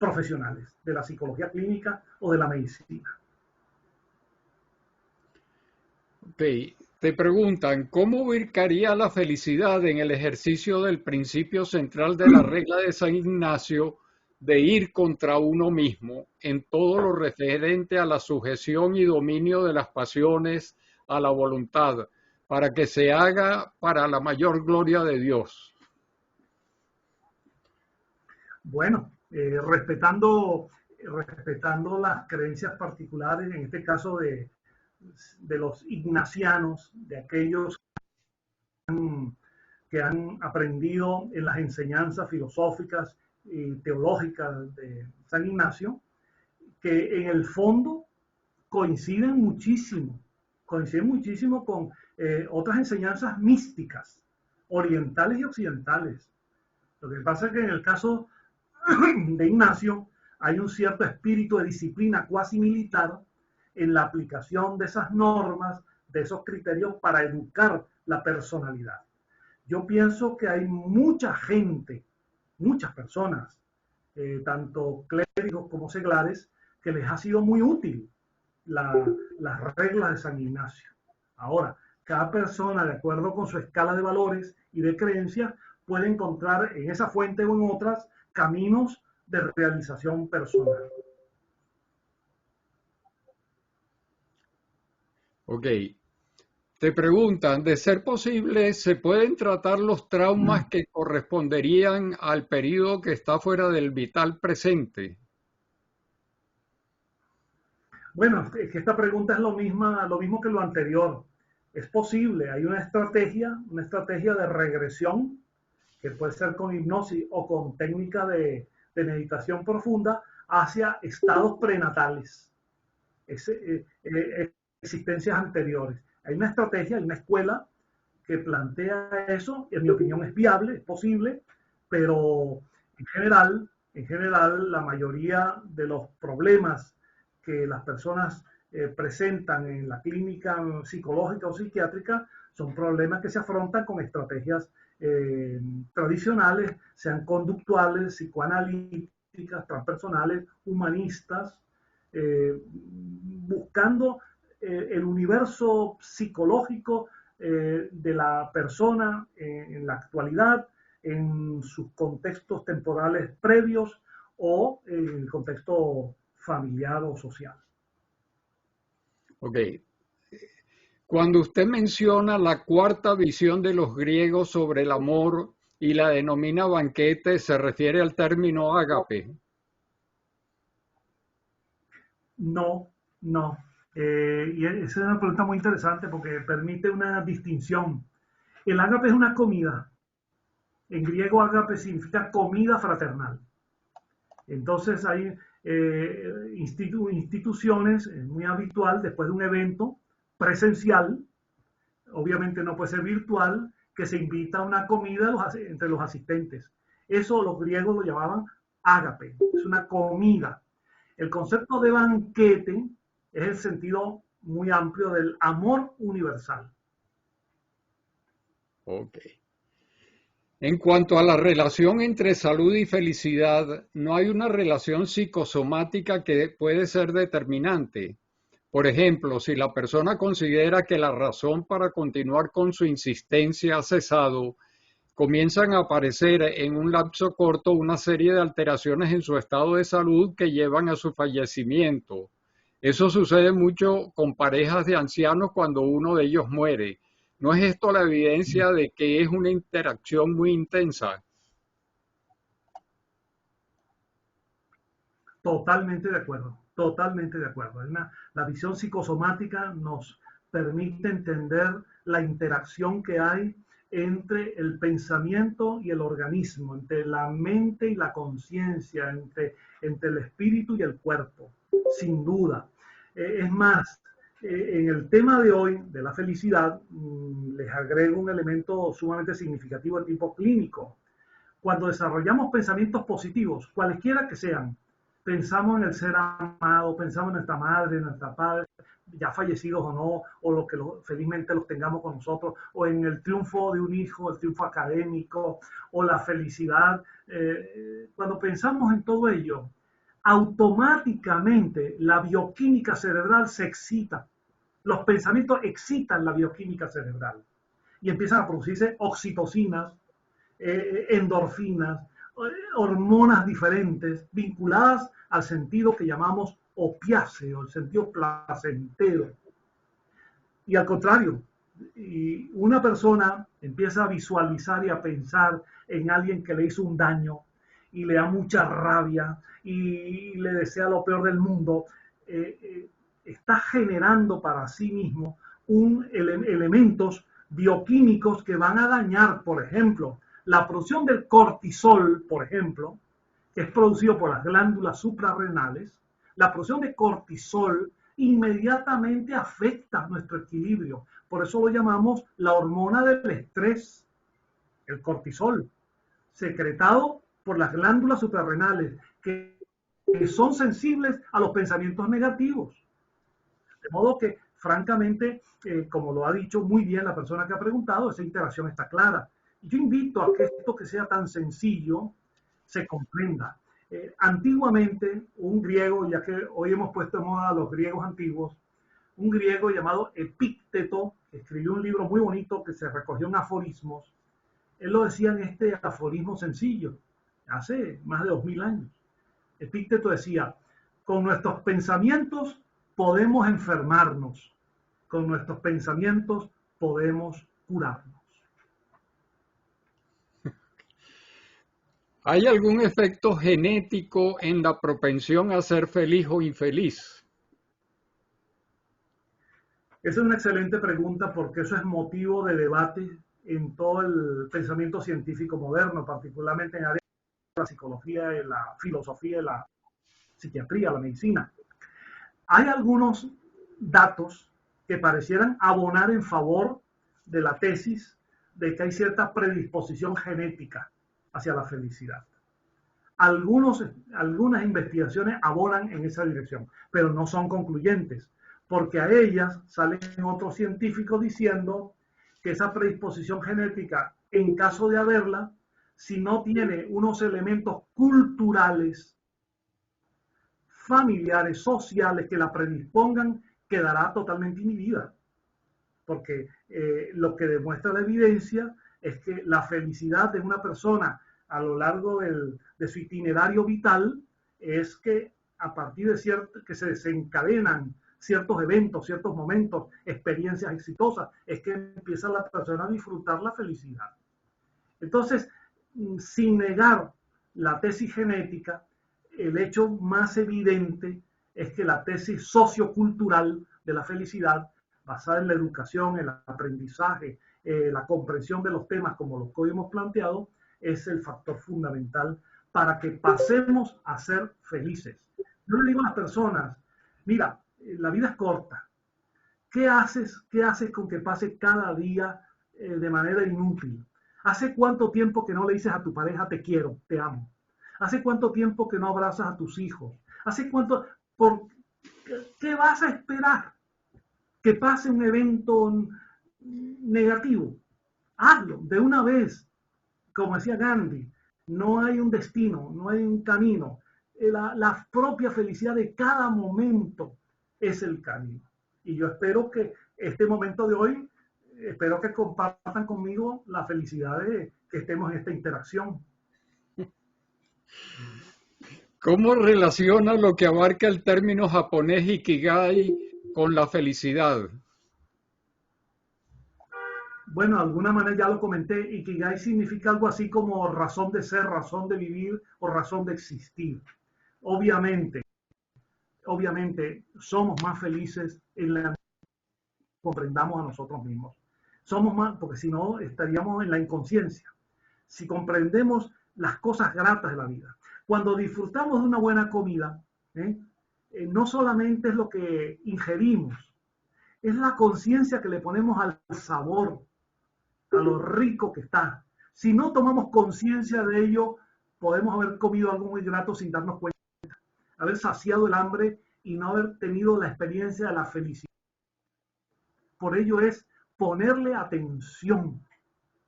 profesionales de la psicología clínica o de la medicina. Okay. Te preguntan, ¿cómo ubicaría la felicidad en el ejercicio del principio central de la regla de San Ignacio de ir contra uno mismo en todo lo referente a la sujeción y dominio de las pasiones a la voluntad, para que se haga para la mayor gloria de Dios? Bueno, respetando las creencias particulares, en este caso de los ignacianos, de aquellos que han que han aprendido en las enseñanzas filosóficas y teológicas de San Ignacio, que en el fondo coinciden muchísimo con otras enseñanzas místicas, orientales y occidentales. Lo que pasa es que en el caso de Ignacio hay un cierto espíritu de disciplina cuasi militar en la aplicación de esas normas, de esos criterios para educar la personalidad. Yo pienso que hay mucha gente, muchas personas, tanto clérigos como seglares, que les ha sido muy útil las reglas de San Ignacio. Ahora, cada persona, de acuerdo con su escala de valores y de creencias, puede encontrar en esa fuente o en otras caminos de realización personal. Ok. Te preguntan, de ser posible, ¿se pueden tratar los traumas que corresponderían al periodo que está fuera del vital presente? Bueno, es que esta pregunta es lo mismo que lo anterior. Es posible, hay una estrategia de regresión, que puede ser con hipnosis o con técnica de meditación profunda, hacia estados prenatales, existencias anteriores. Hay una estrategia, hay una escuela que plantea eso, y en mi opinión es viable, es posible, pero en general la mayoría de los problemas que las personas presentan en la clínica psicológica o psiquiátrica son problemas que se afrontan con estrategias tradicionales, sean conductuales, psicoanalíticas, transpersonales, humanistas, buscando el universo psicológico de la persona en la actualidad, en sus contextos temporales previos o en el contexto familiar o social. Ok. Cuando usted menciona la cuarta visión de los griegos sobre el amor y la denomina banquete, ¿se refiere al término ágape? No, no. Y esa es una pregunta muy interesante porque permite una distinción. El ágape es una comida. En griego ágape significa comida fraternal. Entonces hay instituciones, es muy habitual después de un evento presencial, obviamente no puede ser virtual, que se invita a una comida entre los asistentes. Eso los griegos lo llamaban ágape, es una comida. El concepto de banquete es el sentido muy amplio del amor universal. Ok. En cuanto a la relación entre salud y felicidad, no hay una relación psicosomática que puede ser determinante. Por ejemplo, si la persona considera que la razón para continuar con su insistencia ha cesado, comienzan a aparecer en un lapso corto una serie de alteraciones en su estado de salud que llevan a su fallecimiento. Eso sucede mucho con parejas de ancianos cuando uno de ellos muere. ¿No es esto la evidencia de que es una interacción muy intensa? Totalmente de acuerdo, totalmente de acuerdo. La visión psicosomática nos permite entender la interacción que hay entre el pensamiento y el organismo, entre la mente y la conciencia, entre el espíritu y el cuerpo, sin duda. Es más, en el tema de hoy, de la felicidad, les agrego un elemento sumamente significativo de tipo clínico. Cuando desarrollamos pensamientos positivos, cualesquiera que sean, pensamos en el ser amado, pensamos en nuestra madre, en nuestra padre, ya fallecidos o no, o lo que felizmente los tengamos con nosotros, o en el triunfo de un hijo, el triunfo académico, o la felicidad. Cuando pensamos en todo ello, automáticamente la bioquímica cerebral se excita. Los pensamientos excitan la bioquímica cerebral y empiezan a producirse oxitocinas, endorfinas, hormonas diferentes vinculadas al sentido que llamamos opiáceo, el sentido placentero. Y al contrario, y una persona empieza a visualizar y a pensar en alguien que le hizo un daño y le da mucha rabia y le desea lo peor del mundo, está generando para sí mismo elementos bioquímicos que van a dañar, por ejemplo, la producción del cortisol, por ejemplo, que es producido por las glándulas suprarrenales. La producción de cortisol inmediatamente afecta nuestro equilibrio. Por eso lo llamamos la hormona del estrés, el cortisol, secretado por las glándulas suprarrenales, que son sensibles a los pensamientos negativos. De modo que, francamente, como lo ha dicho muy bien la persona que ha preguntado, esa interacción está clara. Y yo invito a que esto que sea tan sencillo se comprenda. Antiguamente, un griego, ya que hoy hemos puesto de moda a los griegos antiguos, un griego llamado Epícteto, que escribió un libro muy bonito que se recogió en aforismos. Él lo decía en este aforismo sencillo, hace más de 2000 años. Epícteto decía: con nuestros pensamientos podemos enfermarnos, con nuestros pensamientos podemos curarnos. ¿Hay algún efecto genético en la propensión a ser feliz o infeliz? Esa es una excelente pregunta porque eso es motivo de debate en todo el pensamiento científico moderno, particularmente en áreas de la psicología, de la filosofía, de la psiquiatría, la medicina. Hay algunos datos que parecieran abonar en favor de la tesis de que hay cierta predisposición genética hacia la felicidad. Algunas investigaciones abonan en esa dirección, pero no son concluyentes, porque a ellas salen otros científicos diciendo que esa predisposición genética, en caso de haberla, si no tiene unos elementos culturales, familiares, sociales que la predispongan, quedará totalmente inhibida. Porque lo que demuestra la evidencia es que la felicidad de una persona a lo largo de su itinerario vital es que a partir de que se desencadenan ciertos eventos, ciertos momentos, experiencias exitosas, es que empieza la persona a disfrutar la felicidad. Entonces, sin negar la tesis genética, el hecho más evidente es que la tesis sociocultural de la felicidad, basada en la educación, el aprendizaje, la comprensión de los temas como los que hoy hemos planteado, es el factor fundamental para que pasemos a ser felices. Yo le digo a las personas: mira, la vida es corta. ¿Qué haces con que pase cada día de manera inútil? ¿Hace cuánto tiempo que no le dices a tu pareja te quiero, te amo? ¿Hace cuánto tiempo que no abrazas a tus hijos? ¿Hace cuánto? ¿Qué vas a esperar? ¿Que pase un evento negativo? Hazlo de una vez. Como decía Gandhi, no hay un destino, no hay un camino. La propia felicidad de cada momento es el camino. Y yo espero que este momento de hoy, espero que compartan conmigo la felicidad de que estemos en esta interacción. ¿Cómo relaciona lo que abarca el término japonés Ikigai con la felicidad? Bueno, de alguna manera ya lo comenté. Ikigai significa algo así como razón de ser, razón de vivir o razón de existir. Obviamente, somos más felices en la que comprendamos a nosotros mismos. Somos más, porque si no estaríamos en la inconsciencia. Si comprendemos las cosas gratas de la vida. Cuando disfrutamos de una buena comida, no solamente es lo que ingerimos, es la conciencia que le ponemos al sabor, a lo rico que está. Si no tomamos conciencia de ello, podemos haber comido algo muy grato sin darnos cuenta, haber saciado el hambre y no haber tenido la experiencia de la felicidad. Por ello es ponerle atención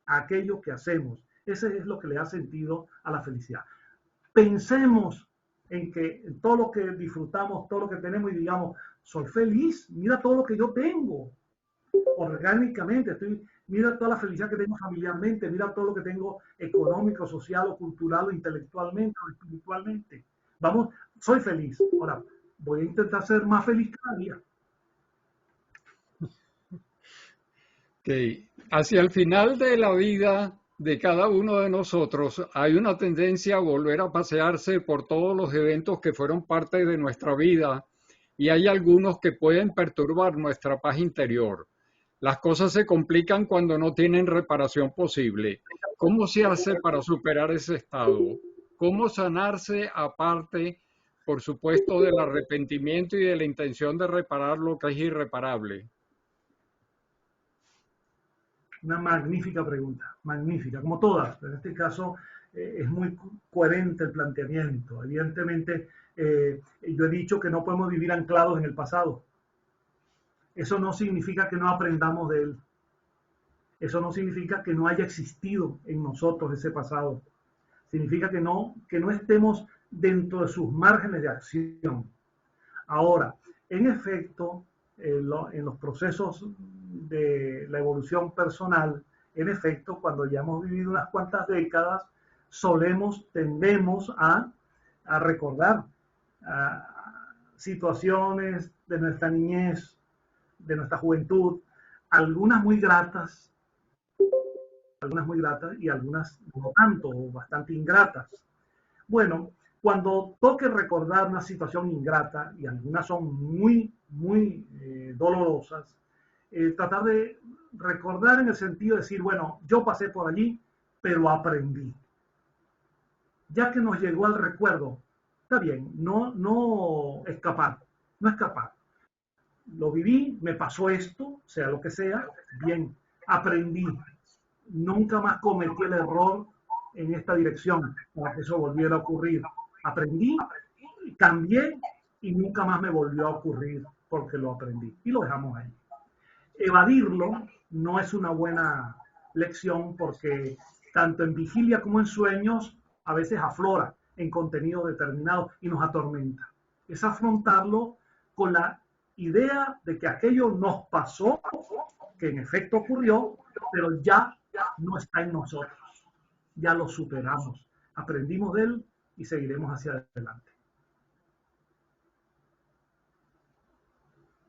a aquello que hacemos. Ese es lo que le da sentido a la felicidad. Pensemos en todo lo que disfrutamos, todo lo que tenemos y digamos: soy feliz, mira todo lo que yo tengo. Orgánicamente, mira toda la felicidad que tengo familiarmente, mira todo lo que tengo económico, social o cultural o intelectualmente o espiritualmente. Vamos, soy feliz. Ahora, voy a intentar ser más feliz cada día. Okay. Hacia el final de la vida de cada uno de nosotros hay una tendencia a volver a pasearse por todos los eventos que fueron parte de nuestra vida, y hay algunos que pueden perturbar nuestra paz interior. Las cosas se complican cuando no tienen reparación posible. ¿Cómo se hace para superar ese estado? ¿Cómo sanarse aparte, por supuesto, del arrepentimiento y de la intención de reparar lo que es irreparable? Una magnífica pregunta, magnífica, como todas, pero en este caso es muy coherente el planteamiento. Evidentemente, yo he dicho que no podemos vivir anclados en el pasado. Eso no significa que no aprendamos de él. Eso no significa que no haya existido en nosotros ese pasado. Significa que no estemos dentro de sus márgenes de acción. Ahora, en efecto, en los procesos de la evolución personal, en efecto, cuando ya hemos vivido unas cuantas décadas, tendemos a recordar situaciones de nuestra niñez, de nuestra juventud, algunas muy gratas y algunas no tanto, o bastante ingratas. Bueno, cuando toque recordar una situación ingrata, y algunas son muy dolorosas, tratar de recordar en el sentido de decir, bueno, yo pasé por allí, pero aprendí. Ya que nos llegó al recuerdo, está bien, no escapar, no escapar. Lo viví, me pasó esto, sea lo que sea, bien, aprendí. Nunca más cometí el error en esta dirección para que eso volviera a ocurrir. Aprendí, cambié y nunca más me volvió a ocurrir porque lo aprendí. Y lo dejamos ahí. Evadirlo no es una buena lección porque tanto en vigilia como en sueños a veces aflora en contenido determinado y nos atormenta. Es afrontarlo con la idea de que aquello nos pasó, que en efecto ocurrió, pero ya no está en nosotros. Ya lo superamos, aprendimos de él y seguiremos hacia adelante.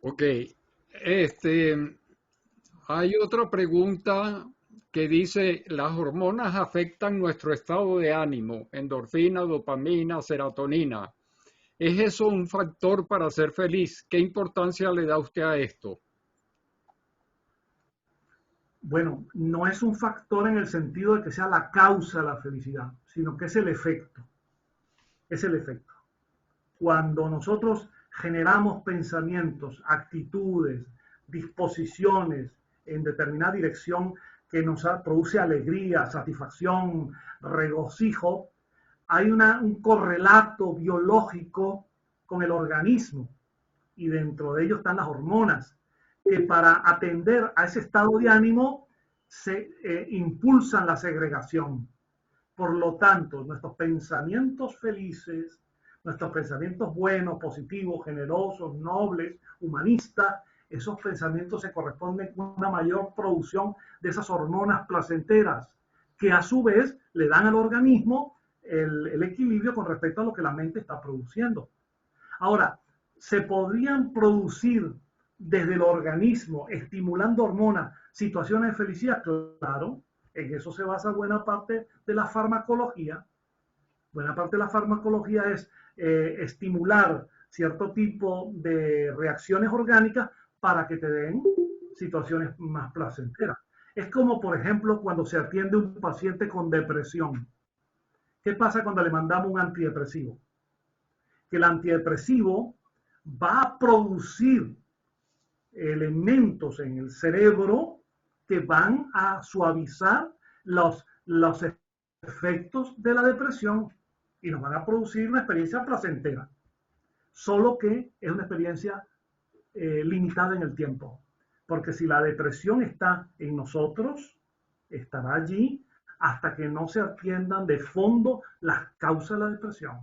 Ok, hay otra pregunta que dice, las hormonas afectan nuestro estado de ánimo, endorfina, dopamina, serotonina. ¿Es eso un factor para ser feliz? ¿Qué importancia le da usted a esto? Bueno, no es un factor en el sentido de que sea la causa de la felicidad, sino que es el efecto. Es el efecto. Cuando nosotros generamos pensamientos, actitudes, disposiciones en determinada dirección que nos produce alegría, satisfacción, regocijo, hay un correlato biológico con el organismo y dentro de ello están las hormonas que para atender a ese estado de ánimo se impulsan la segregación. Por lo tanto, nuestros pensamientos felices, nuestros pensamientos buenos, positivos, generosos, nobles, humanistas, esos pensamientos se corresponden con una mayor producción de esas hormonas placenteras, que a su vez le dan al organismo el equilibrio con respecto a lo que la mente está produciendo. Ahora, ¿se podrían producir desde el organismo, estimulando hormonas, situaciones de felicidad? Claro, en eso se basa buena parte de la farmacología. Buena parte de la farmacología es estimular cierto tipo de reacciones orgánicas para que te den situaciones más placenteras. Es como, por ejemplo, cuando se atiende a un paciente con depresión. ¿Qué pasa cuando le mandamos un antidepresivo? Que el antidepresivo va a producir elementos en el cerebro que van a suavizar los efectos de la depresión y nos van a producir una experiencia placentera. Solo que es una experiencia limitada en el tiempo. Porque si la depresión está en nosotros, estará allí hasta que no se atiendan de fondo las causas de la depresión.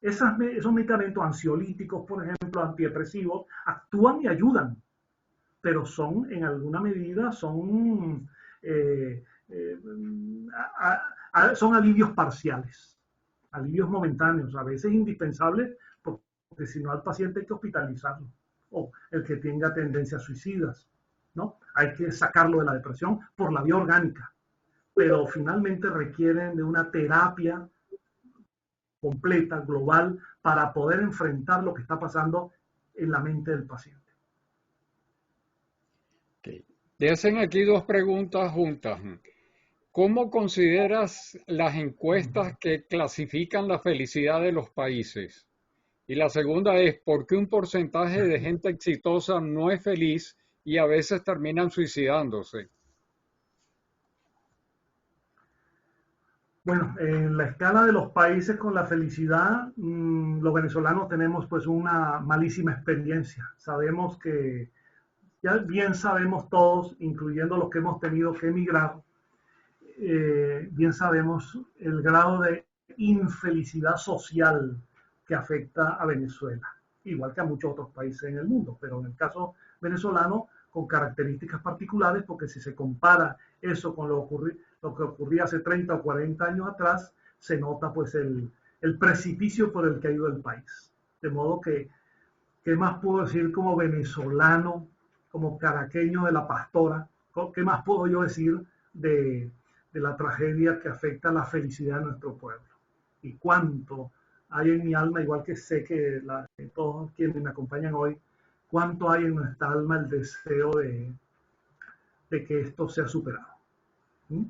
Esos medicamentos ansiolíticos, por ejemplo, antidepresivos, actúan y ayudan, pero son, en alguna medida, son alivios parciales, alivios momentáneos, a veces indispensables, porque si no al paciente hay que hospitalizarlo, o el que tenga tendencias suicidas, ¿no? Hay que sacarlo de la depresión por la vía orgánica, pero finalmente requieren de una terapia completa, global, para poder enfrentar lo que está pasando en la mente del paciente. Ok. Te hacen aquí dos preguntas juntas. ¿Cómo consideras las encuestas que clasifican la felicidad de los países? Y la segunda es, ¿por qué un porcentaje de gente exitosa no es feliz y a veces terminan suicidándose? Bueno, en la escala de los países con la felicidad, los venezolanos tenemos pues una malísima experiencia. Sabemos que, ya bien sabemos todos, incluyendo los que hemos tenido que emigrar, bien sabemos el grado de infelicidad social que afecta a Venezuela, igual que a muchos otros países en el mundo, pero en el caso venezolano con características particulares, porque si se compara eso con lo que ocurría hace 30 o 40 años atrás, se nota pues el precipicio por el que ha ido el país. De modo que, ¿qué más puedo decir como venezolano, como caraqueño de la Pastora? ¿Qué más puedo yo decir de, de la tragedia que afecta la felicidad de nuestro pueblo? Y cuánto hay en mi alma, igual que sé que todos quienes me acompañan hoy, cuánto hay en nuestra alma el deseo de que esto sea superado. ¿Mm?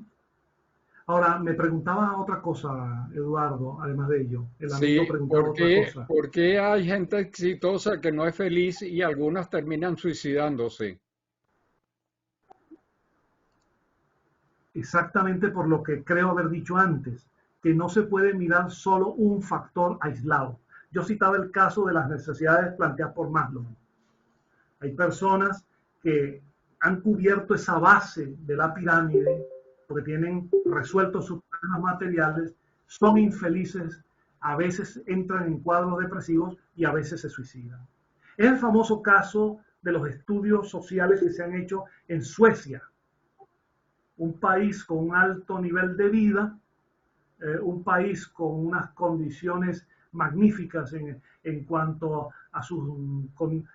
Ahora, me preguntaba otra cosa, Eduardo, además de ello. El amigo Sí, preguntaba otra cosa. ¿por qué hay gente exitosa que no es feliz y algunas terminan suicidándose? Exactamente por lo que creo haber dicho antes, que no se puede mirar solo un factor aislado. Yo citaba el caso de las necesidades planteadas por Maslow. Hay personas que han cubierto esa base de la pirámide porque tienen resueltos sus problemas materiales, son infelices, a veces entran en cuadros depresivos y a veces se suicidan. Es el famoso caso de los estudios sociales que se han hecho en Suecia, un país con un alto nivel de vida, un país con unas condiciones magníficas en cuanto a sus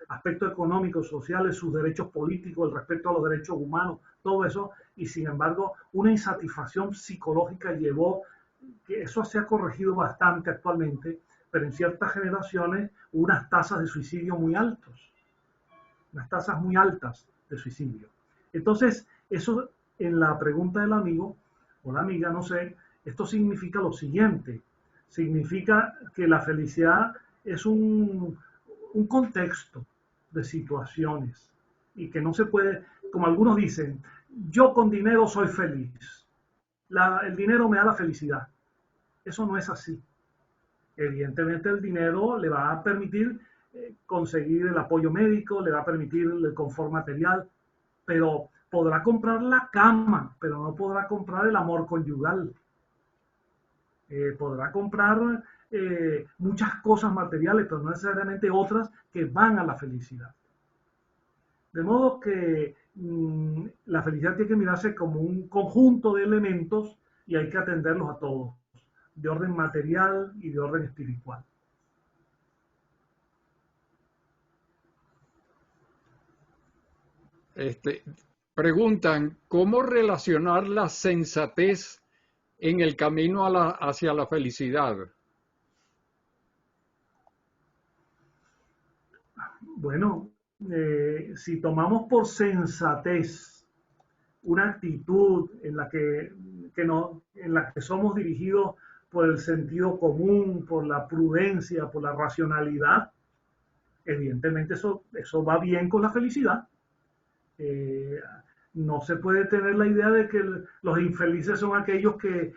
aspectos económicos, sociales, sus derechos políticos, el respeto a los derechos humanos, todo eso, y sin embargo una insatisfacción psicológica llevó, que eso se ha corregido bastante actualmente, pero en ciertas generaciones unas tasas de suicidio muy altos, unas tasas muy altas de suicidio. Entonces, eso en la pregunta del amigo o la amiga, no sé, esto significa lo siguiente, significa que la felicidad es un contexto de situaciones y que no se puede, como algunos dicen, yo con dinero soy feliz, el dinero me da la felicidad. Eso no es así. Evidentemente el dinero le va a permitir conseguir el apoyo médico, le va a permitir el confort material, pero podrá comprar la cama, pero no podrá comprar el amor conyugal. Podrá comprar muchas cosas materiales, pero no necesariamente otras que van a la felicidad. De modo que la felicidad tiene que mirarse como un conjunto de elementos y hay que atenderlos a todos, de orden material y de orden espiritual. Este, preguntan, ¿cómo relacionar la sensatez en el camino hacia la felicidad? Bueno, si tomamos por sensatez una actitud en la que somos dirigidos por el sentido común, por la prudencia, por la racionalidad, evidentemente eso va bien con la felicidad. Eh, no se puede tener la idea de que los infelices son aquellos que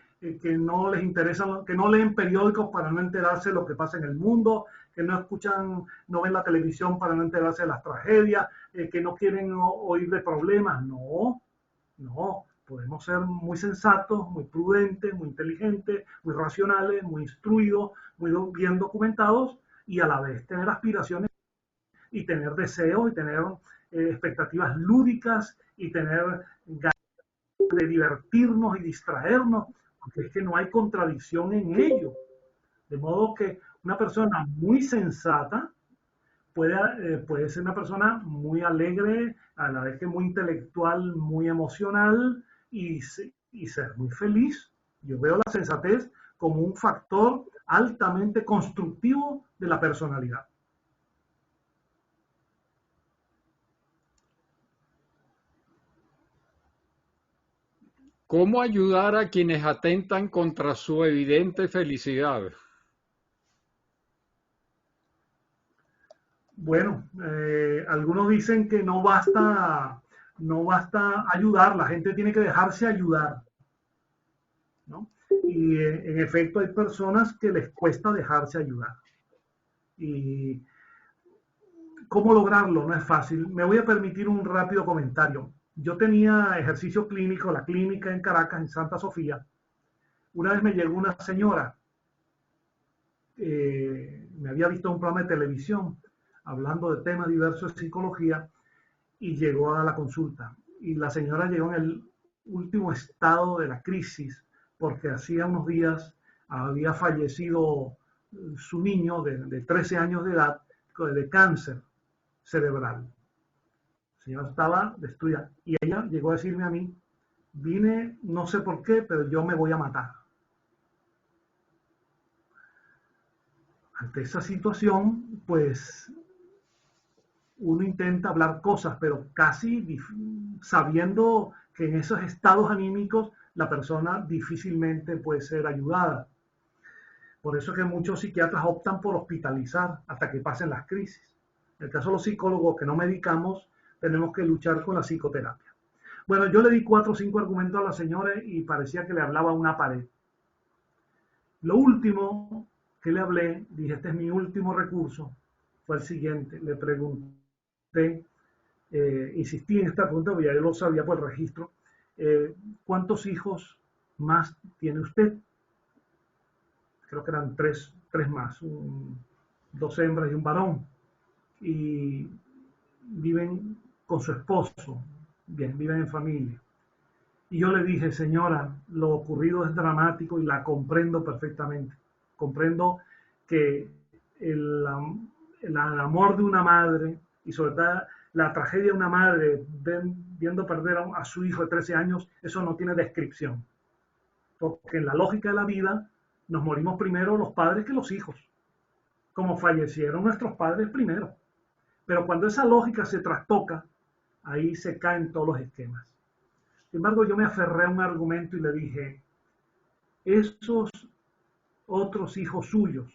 no les interesan, que no leen periódicos para no enterarse de lo que pasa en el mundo, que no escuchan, no ven la televisión para no enterarse de las tragedias, que no quieren oír de problemas. No, no, podemos ser muy sensatos, muy prudentes, muy inteligentes, muy racionales, muy instruidos, muy bien documentados y a la vez tener aspiraciones y tener deseos y tener expectativas lúdicas y tener ganas de divertirnos y distraernos, porque es que no hay contradicción en ello. De modo que una persona muy sensata puede ser una persona muy alegre, a la vez que muy intelectual, muy emocional y ser muy feliz. Yo veo la sensatez como un factor altamente constructivo de la personalidad. ¿Cómo ayudar a quienes atentan contra su evidente felicidad? Bueno, algunos dicen que no basta ayudar, la gente tiene que dejarse ayudar, ¿no? Y en efecto hay personas que les cuesta dejarse ayudar. Y cómo lograrlo no es fácil. Me voy a permitir un rápido comentario. Yo tenía ejercicio clínico, la clínica en Caracas, en Santa Sofía. Una vez me llegó una señora, me había visto en un programa de televisión hablando de temas diversos de psicología y llegó a la consulta. Y la señora llegó en el último estado de la crisis porque hacía unos días había fallecido su niño de 13 años de edad de cáncer cerebral. La señora estaba destruida y ella llegó a decirme a mí, vine, no sé por qué, pero yo me voy a matar. Ante esa situación, pues uno intenta hablar cosas, pero casi sabiendo que en esos estados anímicos la persona difícilmente puede ser ayudada. Por eso es que muchos psiquiatras optan por hospitalizar hasta que pasen las crisis. En el caso de los psicólogos que no medicamos, tenemos que luchar con la psicoterapia. Bueno, yo le di 4 o 5 argumentos a la señora y parecía que le hablaba a una pared. Lo último que le hablé, dije, este es mi último recurso, fue el siguiente. Le pregunté, insistí en esta pregunta, porque ya yo lo sabía por el registro, ¿cuántos hijos más tiene usted? Creo que eran tres más, 2 hembras y un varón. Y viven con su esposo, bien, viven en familia. Y yo le dije, señora, lo ocurrido es dramático y la comprendo perfectamente. Comprendo que el amor de una madre y sobre todo la tragedia de una madre viendo perder a su hijo de 13 años, eso no tiene descripción. Porque en la lógica de la vida nos morimos primero los padres que los hijos, como fallecieron nuestros padres primero. Pero cuando esa lógica se trastoca, ahí se caen todos los esquemas. Sin embargo, yo me aferré a un argumento y le dije, esos otros hijos suyos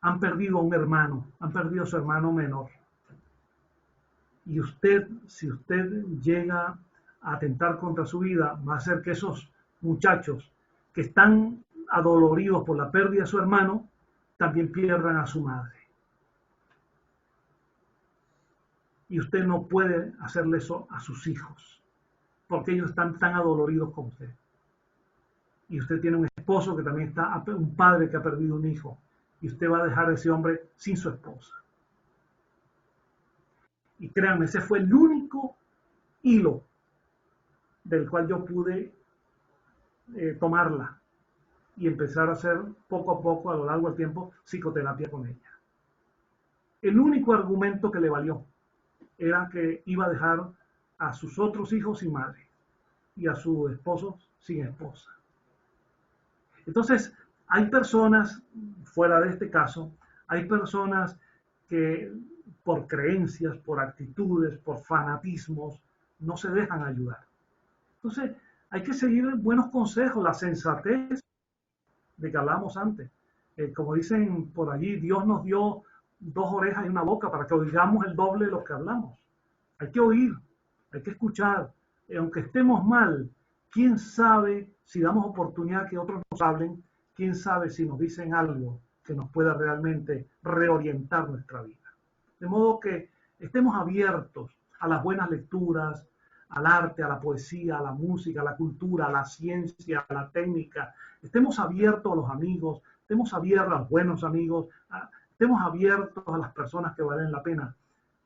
han perdido a un hermano, han perdido a su hermano menor. Y usted, si usted llega a atentar contra su vida, va a hacer que esos muchachos que están adoloridos por la pérdida de su hermano, también pierdan a su madre. Y usted no puede hacerle eso a sus hijos, porque ellos están tan adoloridos como usted. Y usted tiene un esposo que también está, un padre que ha perdido un hijo, y usted va a dejar a ese hombre sin su esposa. Y créanme, ese fue el único hilo del cual yo pude tomarla y empezar a hacer poco a poco, a lo largo del tiempo, psicoterapia con ella. El único argumento que le valió era que iba a dejar a sus otros hijos sin madre y a su esposo sin esposa. Entonces, hay personas, fuera de este caso, hay personas que por creencias, por actitudes, por fanatismos, no se dejan ayudar. Entonces, hay que seguir buenos consejos, la sensatez de que hablábamos antes. Como dicen por allí, Dios nos dio 2 orejas y una boca para que oigamos el doble de lo que hablamos. Hay que oír, hay que escuchar. Aunque estemos mal, quién sabe si damos oportunidad que otros nos hablen, quién sabe si nos dicen algo que nos pueda realmente reorientar nuestra vida. De modo que estemos abiertos a las buenas lecturas, al arte, a la poesía, a la música, a la cultura, a la ciencia, a la técnica. Estemos abiertos a los amigos, estemos abiertos a los buenos amigos, estemos abiertos a las personas que valen la pena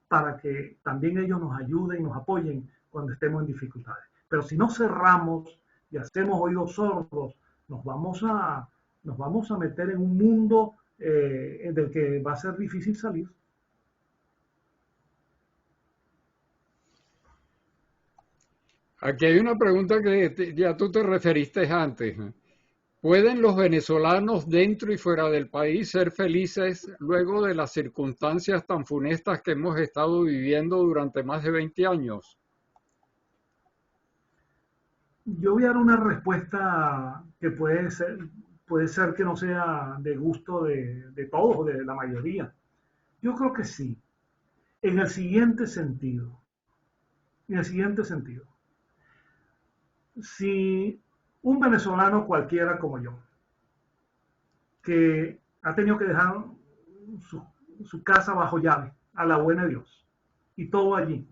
para que también ellos nos ayuden y nos apoyen cuando estemos en dificultades. Pero si no cerramos y hacemos oídos sordos, nos vamos a meter en un mundo del que va a ser difícil salir. Aquí hay una pregunta que ya tú te referiste antes. ¿Pueden los venezolanos dentro y fuera del país ser felices luego de las circunstancias tan funestas que hemos estado viviendo durante más de 20 años? Yo voy a dar una respuesta que puede ser que no sea de gusto de todos, de la mayoría. Yo creo que sí, en el siguiente sentido. En el siguiente sentido. Si un venezolano cualquiera como yo, que ha tenido que dejar su, su casa bajo llave, a la buena de Dios, y todo allí,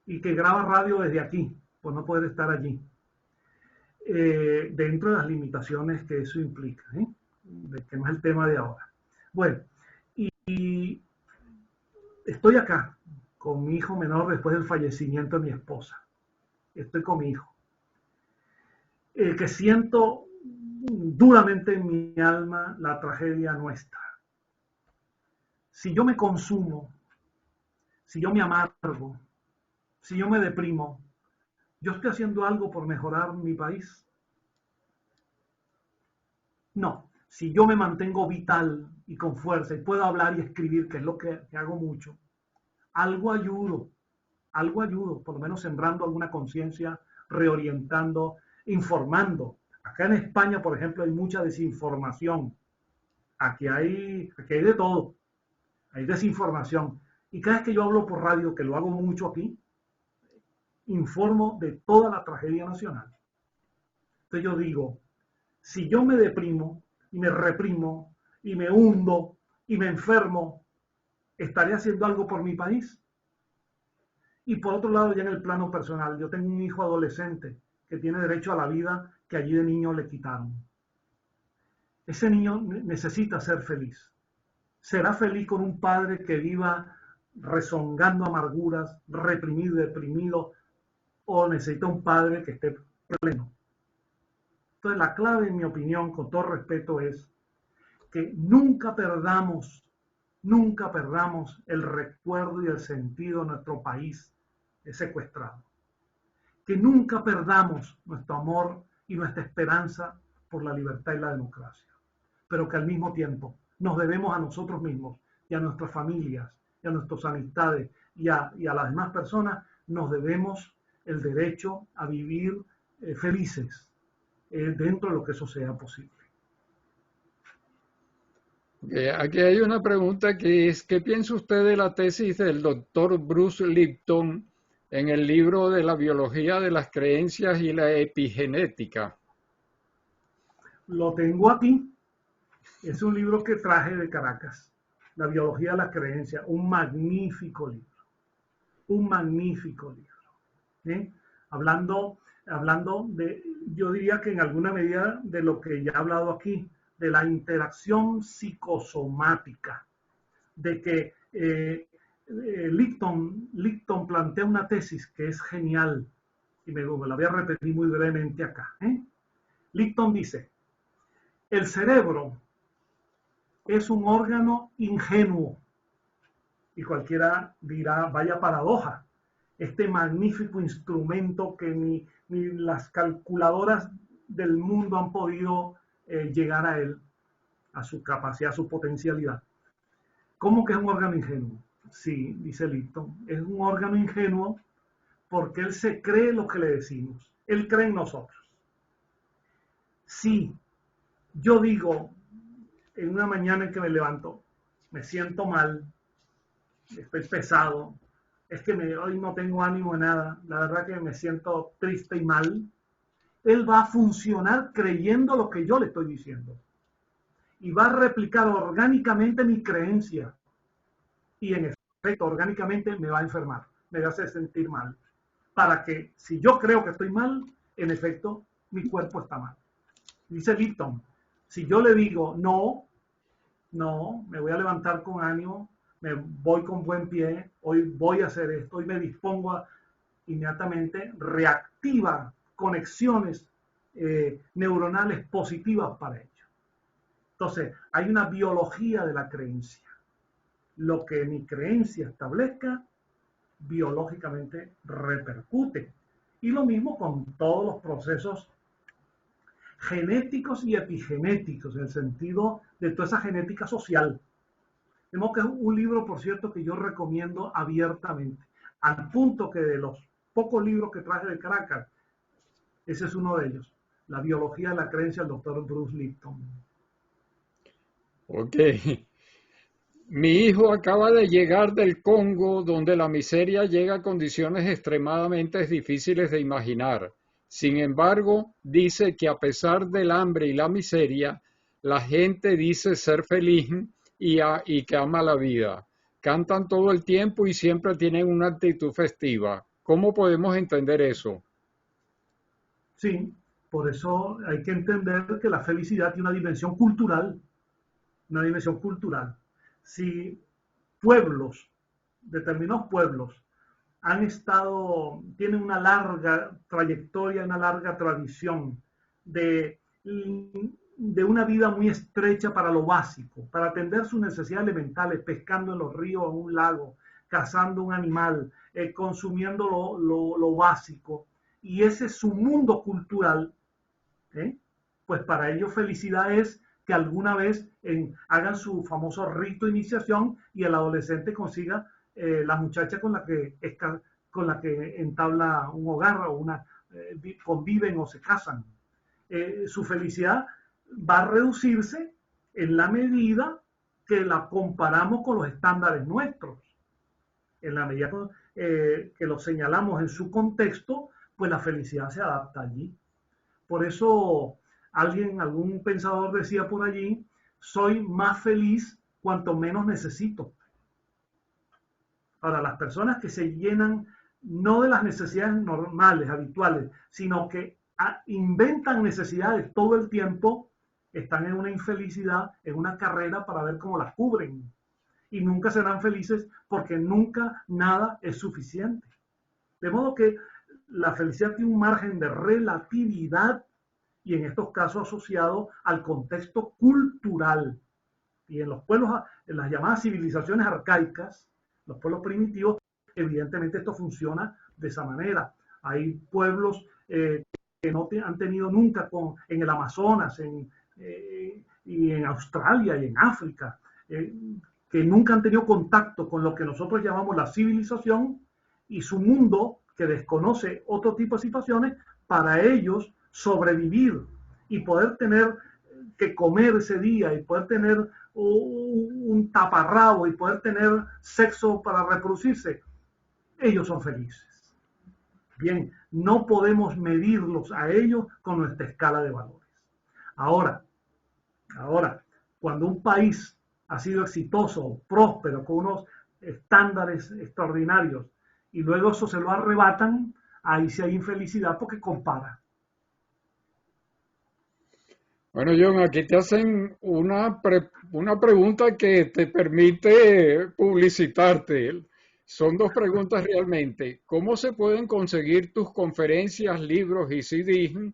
y que graba radio desde aquí, pues no puede estar allí, dentro de las limitaciones que eso implica, de que no es el tema de ahora. Bueno, y estoy acá con mi hijo menor después del fallecimiento de mi esposa. Estoy con mi hijo. Que siento duramente en mi alma la tragedia nuestra. Si yo me consumo, si yo me amargo, si yo me deprimo, ¿yo estoy haciendo algo por mejorar mi país? No. Si yo me mantengo vital y con fuerza y puedo hablar y escribir, que es lo que hago mucho, algo ayudo, por lo menos sembrando alguna conciencia, reorientando, informando. Acá en España, por ejemplo, hay mucha desinformación. Aquí hay de todo. Hay desinformación. Y cada vez que yo hablo por radio, que lo hago mucho aquí, informo de toda la tragedia nacional. Entonces yo digo, si yo me deprimo y me reprimo y me hundo y me enfermo, ¿estaré haciendo algo por mi país? Y por otro lado, ya en el plano personal, yo tengo un hijo adolescente que tiene derecho a la vida que allí de niño le quitaron. Ese niño necesita ser feliz. ¿Será feliz con un padre que viva rezongando amarguras, reprimido, deprimido, o necesita un padre que esté pleno? Entonces la clave, en mi opinión, con todo respeto, es que nunca perdamos el recuerdo y el sentido de nuestro país secuestrado. Que nunca perdamos nuestro amor y nuestra esperanza por la libertad y la democracia, pero que al mismo tiempo nos debemos a nosotros mismos y a nuestras familias y a nuestras amistades y a las demás personas, nos debemos el derecho a vivir felices dentro de lo que eso sea posible. Aquí hay una pregunta que es, ¿qué piensa usted de la tesis del doctor Bruce Lipton en el libro de la biología de las creencias y la epigenética? Lo tengo aquí. Es un libro que traje de Caracas, La biología de la creencia, un magnífico libro. Un magnífico libro. ¿Sí? Hablando de, yo diría que en alguna medida de lo que ya he hablado aquí, de la interacción psicosomática, de que Lipton plantea una tesis que es genial, y me la voy a repetir muy brevemente acá. Lipton dice, el cerebro es un órgano ingenuo, y cualquiera dirá, vaya paradoja, este magnífico instrumento que ni las calculadoras del mundo han podido llegar a él, a su capacidad, a su potencialidad. ¿Cómo que es un órgano ingenuo? Sí, dice Lipton, es un órgano ingenuo porque él se cree lo que le decimos, él cree en nosotros. Si yo digo en una mañana en que me levanto, me siento mal, estoy pesado, es que hoy no tengo ánimo de nada, la verdad que me siento triste y mal, él va a funcionar creyendo lo que yo le estoy diciendo. Y va a replicar orgánicamente mi creencia. Y en efecto, orgánicamente me va a enfermar, me va a hacer sentir mal. Para que, si yo creo que estoy mal, en efecto, mi cuerpo está mal. Dice Lipton, si yo le digo, no, me voy a levantar con ánimo, me voy con buen pie, hoy voy a hacer esto, hoy me dispongo a, inmediatamente reactiva conexiones neuronales positivas para ello. Entonces, hay una biología de la creencia. Lo que mi creencia establezca, biológicamente repercute. Y lo mismo con todos los procesos genéticos y epigenéticos, en el sentido de toda esa genética social. Tenemos que es un libro, por cierto, que yo recomiendo abiertamente, al punto que de los pocos libros que traje de Caracas, Ese es uno de ellos. La biología de la creencia del doctor Bruce Lipton. Ok. Mi hijo acaba de llegar del Congo, donde la miseria llega a condiciones extremadamente difíciles de imaginar. Sin embargo, dice que a pesar del hambre y la miseria, la gente dice ser feliz y que ama la vida. Cantan todo el tiempo y siempre tienen una actitud festiva. ¿Cómo podemos entender eso? Sí, por eso hay que entender que la felicidad tiene una dimensión cultural, una dimensión cultural. Si pueblos, determinados pueblos, tienen una larga trayectoria, una larga tradición de, de una vida muy estrecha para lo básico, para atender sus necesidades elementales, pescando en los ríos, en un lago, cazando un animal, consumiendo lo básico, y ese es su mundo cultural, ¿eh? Pues para ellos felicidad es que alguna vez hagan su famoso rito de iniciación y el adolescente consiga la muchacha con la que entabla un hogar o conviven o se casan. Su felicidad va a reducirse en la medida que la comparamos con los estándares nuestros. En la medida que lo señalamos en su contexto, pues la felicidad se adapta allí. Por eso algún pensador decía por allí, soy más feliz cuanto menos necesito. Para las personas que se llenan no de las necesidades normales, habituales, sino que inventan necesidades todo el tiempo, están en una infelicidad, en una carrera para ver cómo las cubren. Y nunca serán felices porque nunca nada es suficiente. De modo que la felicidad tiene un margen de relatividad y en estos casos asociado al contexto cultural. Y en los pueblos, en las llamadas civilizaciones arcaicas, los pueblos primitivos, evidentemente esto funciona de esa manera. Hay pueblos que no han tenido nunca en el Amazonas, y en Australia y en África, que nunca han tenido contacto con lo que nosotros llamamos la civilización y su mundo, que desconoce otro tipo de situaciones, para ellos sobrevivir y poder tener que comer ese día y poder tener un taparrabo y poder tener sexo para reproducirse, ellos son felices. Bien, no podemos medirlos a ellos con nuestra escala de valores. Ahora, cuando un país ha sido exitoso, próspero, con unos estándares extraordinarios, y luego eso se lo arrebatan, ahí sí hay infelicidad porque compara. Bueno, John, aquí te hacen una pregunta que te permite publicitarte. Son dos preguntas realmente. ¿Cómo se pueden conseguir tus conferencias, libros y CDs?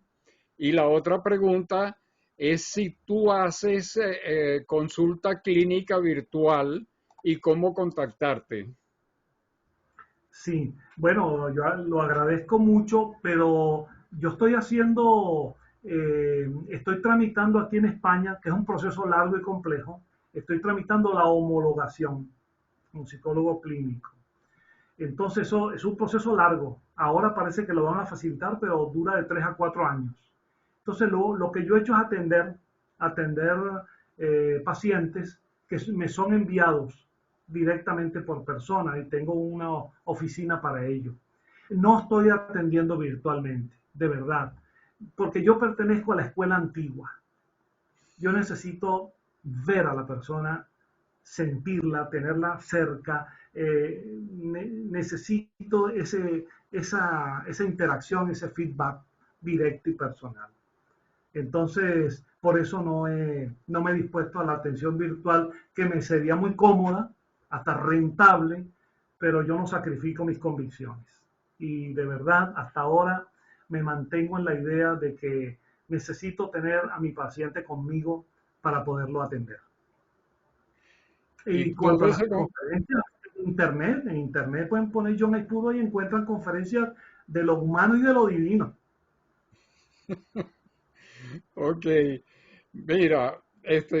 Y la otra pregunta es si tú haces consulta clínica virtual y cómo contactarte. Sí, bueno, yo lo agradezco mucho, pero yo estoy tramitando aquí en España, que es un proceso largo y complejo, estoy tramitando la homologación como psicólogo clínico. Entonces eso es un proceso largo. Ahora parece que lo van a facilitar, pero dura de 3 a 4 años. Entonces lo que yo he hecho es atender pacientes que me son enviados directamente por persona y tengo una oficina para ello. No estoy atendiendo virtualmente, de verdad, porque yo pertenezco a la escuela antigua. Yo necesito ver a la persona, sentirla, tenerla cerca, necesito esa interacción, ese feedback directo y personal. Entonces, por eso no me he dispuesto a la atención virtual, que me sería muy cómoda, hasta rentable, pero yo no sacrifico mis convicciones. Y de verdad, hasta ahora me mantengo en la idea de que necesito tener a mi paciente conmigo para poderlo atender. Y Y cuanto todo a eso las conferencias en internet pueden poner John Espuro y encuentran conferencias de lo humano y de lo divino. Ok, mira,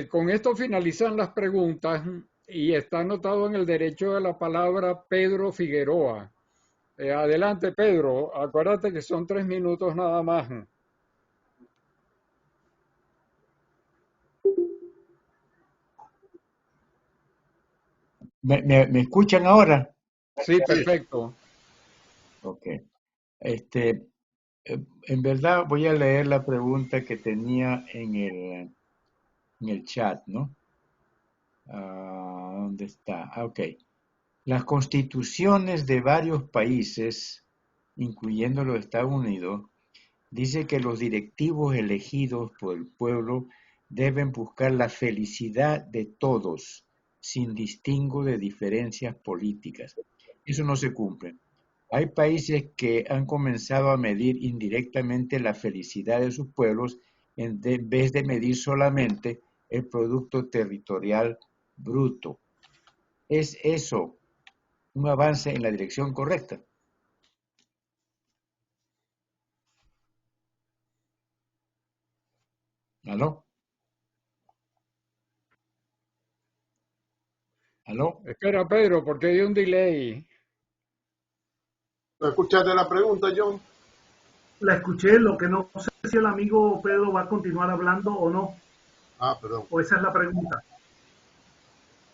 con esto finalizan las preguntas y está anotado en el derecho de la palabra Pedro Figueroa. Adelante, Pedro. Acuérdate que son 3 minutos nada más. ¿Me escuchan ahora? Sí, perfecto. Ok. En verdad voy a leer la pregunta que tenía en el chat, ¿no? ¿Dónde está? Ok. Las constituciones de varios países, incluyendo los Estados Unidos, dice que los directivos elegidos por el pueblo deben buscar la felicidad de todos, sin distingo de diferencias políticas. Eso no se cumple. Hay países que han comenzado a medir indirectamente la felicidad de sus pueblos en vez de medir solamente el producto territorial bruto. ¿Es eso un avance en la dirección correcta? ¿Aló? ¿Aló? Espera, Pedro, porque hay un delay. ¿No escuchaste la pregunta, John? La escuché, lo que no sé si el amigo Pedro va a continuar hablando o no, Ah, perdón. o esa es la pregunta.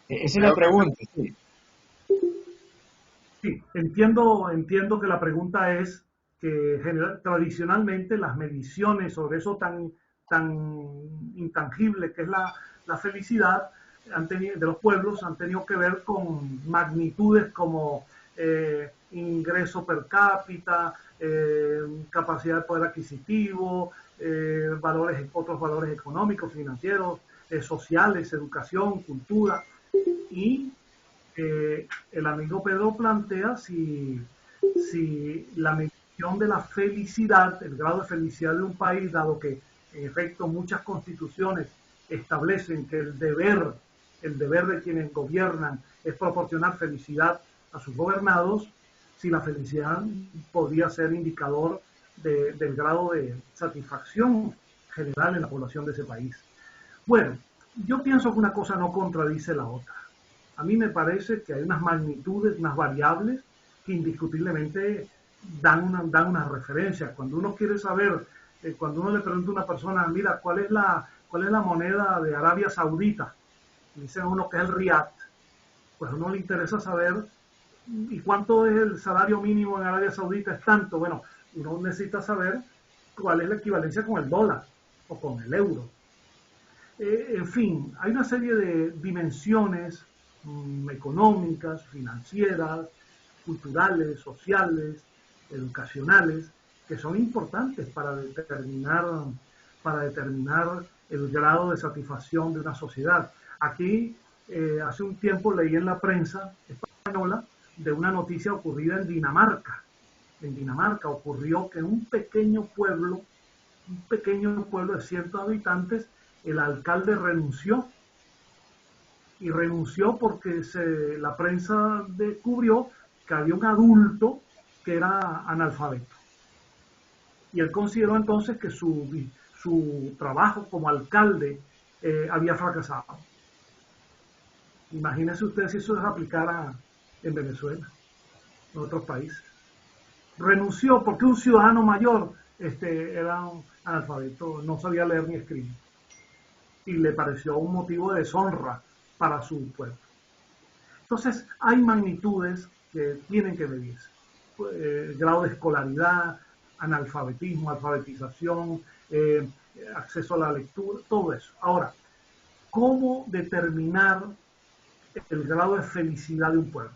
Esa es la pregunta, sí. Sí, entiendo que la pregunta es que tradicionalmente las mediciones sobre eso tan intangible que es la felicidad de los pueblos han tenido que ver con magnitudes como ingreso per cápita, capacidad de poder adquisitivo, otros valores económicos, financieros, sociales, educación, cultura, y el amigo Pedro plantea si la medición de la felicidad, el grado de felicidad de un país, dado que en efecto muchas constituciones establecen que el deber de quienes gobiernan es proporcionar felicidad a sus gobernados, si la felicidad podría ser indicador del grado de satisfacción general en la población de ese país. Bueno, yo pienso que una cosa no contradice la otra. A mí me parece que hay unas magnitudes, unas variables que indiscutiblemente dan una referencia. Cuando uno quiere saber, cuando uno le pregunta a una persona, mira, ¿cuál es la moneda de Arabia Saudita? Y dice uno que es el Riyad. Pues a uno le interesa saber, ¿y cuánto es el salario mínimo en Arabia Saudita? Es tanto. Bueno, uno necesita saber cuál es la equivalencia con el dólar o con el euro. En fin, hay una serie de dimensiones económicas, financieras, culturales, sociales, educacionales, que son importantes para determinar el grado de satisfacción de una sociedad. Aquí, hace un tiempo leí en la prensa española de una noticia ocurrida en Dinamarca. En Dinamarca ocurrió que en un pequeño pueblo de 100 habitantes, el alcalde renunció porque la prensa descubrió que había un adulto que era analfabeto. Y él consideró entonces que su trabajo como alcalde había fracasado. Imagínense ustedes si eso se aplicara en Venezuela, en otros países. Renunció porque un ciudadano mayor era un analfabeto, no sabía leer ni escribir. Y le pareció un motivo de deshonra para su pueblo. Entonces, hay magnitudes que tienen que medirse. Grado de escolaridad, analfabetismo, alfabetización, acceso a la lectura, todo eso. Ahora, ¿cómo determinar el grado de felicidad de un pueblo?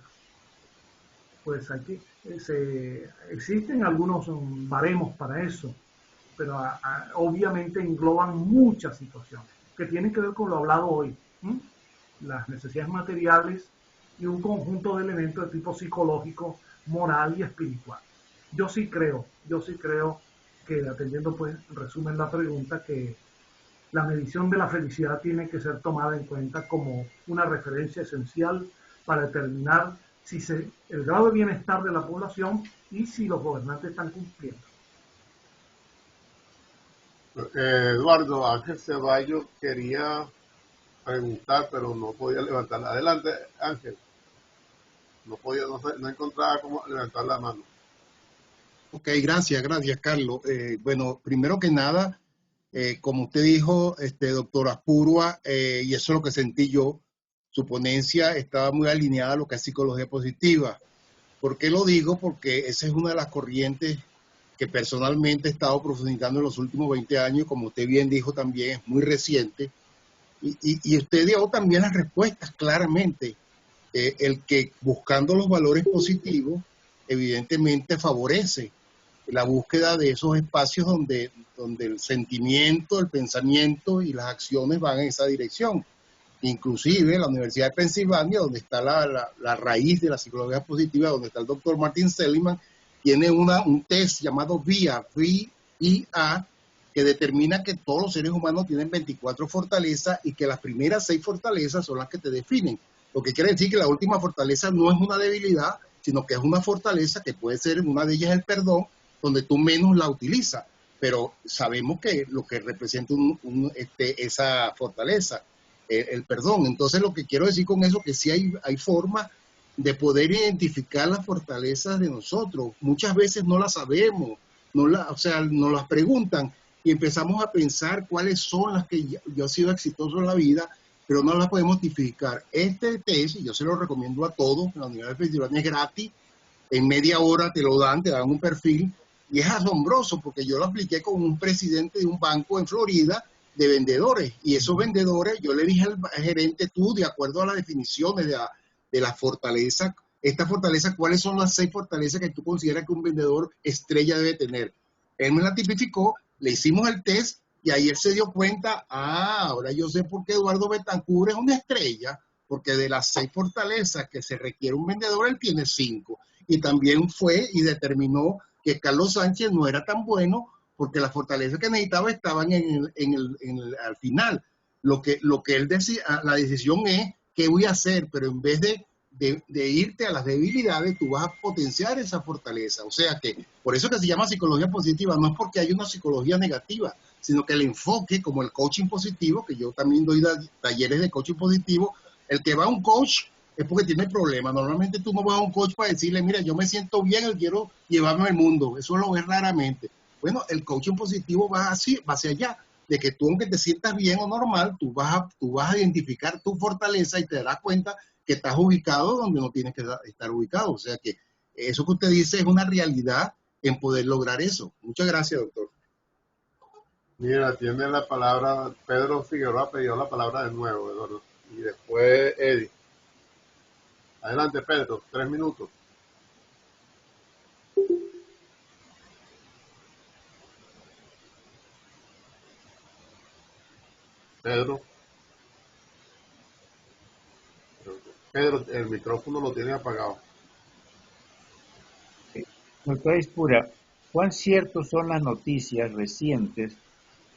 Pues aquí existen algunos baremos para eso, pero obviamente engloban muchas situaciones que tienen que ver con lo hablado hoy. Las necesidades materiales y un conjunto de elementos de tipo psicológico, moral y espiritual. Yo sí creo que, atendiendo pues en resumen la pregunta, que la medición de la felicidad tiene que ser tomada en cuenta como una referencia esencial para determinar el grado de bienestar de la población y si los gobernantes están cumpliendo. Eduardo Ángel Ceballos quería preguntar, pero no podía levantarla. Adelante, Ángel. No encontraba cómo levantar la mano. Ok, gracias, Carlos. Bueno, primero que nada, como usted dijo, doctor Aspurua, y eso es lo que sentí yo, su ponencia estaba muy alineada a lo que es psicología positiva. ¿Por qué lo digo? Porque esa es una de las corrientes que personalmente he estado profundizando en los últimos 20 años, como usted bien dijo también, es muy reciente, y usted dio también las respuestas claramente. El que buscando los valores positivos, evidentemente favorece la búsqueda de esos espacios donde el sentimiento, el pensamiento y las acciones van en esa dirección. Inclusive la Universidad de Pensilvania, donde está la raíz de la psicología positiva, donde está el doctor Martin Seligman, tiene un test llamado VIA, V-I-A, que determina que todos los seres humanos tienen 24 fortalezas y que las primeras 6 fortalezas son las que te definen. Lo que quiere decir que la última fortaleza no es una debilidad, sino que es una fortaleza que puede ser, una de ellas el perdón, donde tú menos la utilizas. Pero sabemos que lo que representa esa fortaleza, el perdón. Entonces lo que quiero decir con eso es que sí hay formas de poder identificar las fortalezas de nosotros. Muchas veces no las sabemos, o sea, nos las preguntan y empezamos a pensar cuáles son las que yo he sido exitoso en la vida, pero no las podemos identificar. Este test, yo se lo recomiendo a todos, en la Universidad de Pensilvania es gratis, en media hora te dan un perfil, y es asombroso porque yo lo apliqué con un presidente de un banco en Florida de vendedores, y esos vendedores, yo le dije al gerente, tú, de acuerdo a las definiciones de la fortaleza, esta fortaleza, ¿cuáles son las 6 fortalezas que tú consideras que un vendedor estrella debe tener? Él me la tipificó, le hicimos el test, y ahí él se dio cuenta, ahora yo sé por qué Eduardo Betancourt es una estrella, porque de las 6 fortalezas que se requiere un vendedor, él tiene 5. Y también fue y determinó que Carlos Sánchez no era tan bueno, porque las fortalezas que necesitaba estaban al final. Lo que él decía, la decisión es qué voy a hacer, pero en vez de irte a las debilidades, tú vas a potenciar esa fortaleza. O sea que, por eso que se llama psicología positiva, no es porque hay una psicología negativa, sino que el enfoque, como el coaching positivo, que yo también doy talleres de coaching positivo, el que va a un coach es porque tiene problemas. Normalmente tú no vas a un coach para decirle, mira, yo me siento bien, yo quiero llevarme al mundo. Eso lo ves raramente. Bueno, el coaching positivo va hacia allá, de que tú, aunque te sientas bien o normal, tú vas a identificar tu fortaleza y te darás cuenta que estás ubicado donde no tienes que estar ubicado. O sea que eso que usted dice es una realidad en poder lograr eso. Muchas gracias, doctor. Mira, tiene la palabra, Pedro Figueroa pidió la palabra de nuevo, Eduardo. Y después Eddie. Adelante, Pedro, 3 minutos. Pedro, el micrófono lo tiene apagado. Doctor Aspurua, ¿cuán ciertos son las noticias recientes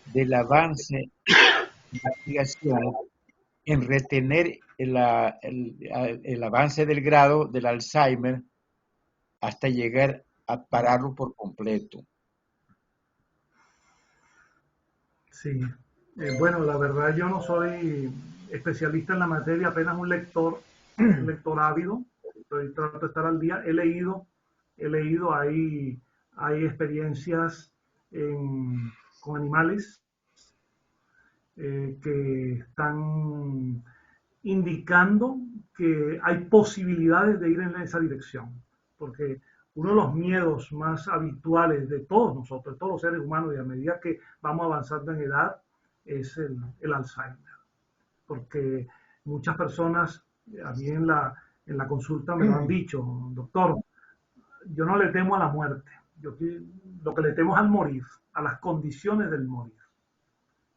del avance de la investigación en retener el avance del grado del Alzheimer hasta llegar a pararlo por completo? Sí, bueno, la verdad yo no soy especialista en la materia, apenas un lector ávido, trato de estar al día, he leído, hay experiencias con animales que están indicando que hay posibilidades de ir en esa dirección, porque uno de los miedos más habituales de todos nosotros, de todos los seres humanos, y a medida que vamos avanzando en edad, es el Alzheimer. Porque muchas personas, a mí en la consulta me lo han dicho, doctor, yo no le temo a la muerte, lo que le temo es al morir, a las condiciones del morir.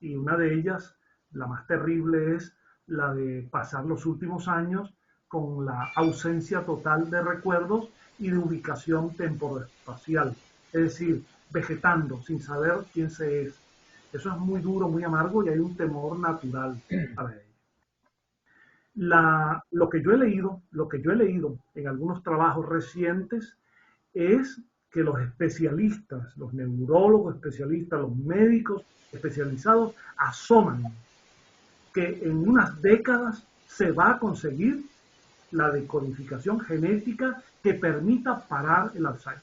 Y una de ellas, la más terrible, es la de pasar los últimos años con la ausencia total de recuerdos y de ubicación temporoespacial, es decir, vegetando sin saber quién se es. Eso es muy duro, muy amargo, y hay un temor natural para ello. Lo que yo he leído en algunos trabajos recientes es que los especialistas, los neurólogos especialistas, los médicos especializados asoman que en unas décadas se va a conseguir la decodificación genética que permita parar el Alzheimer.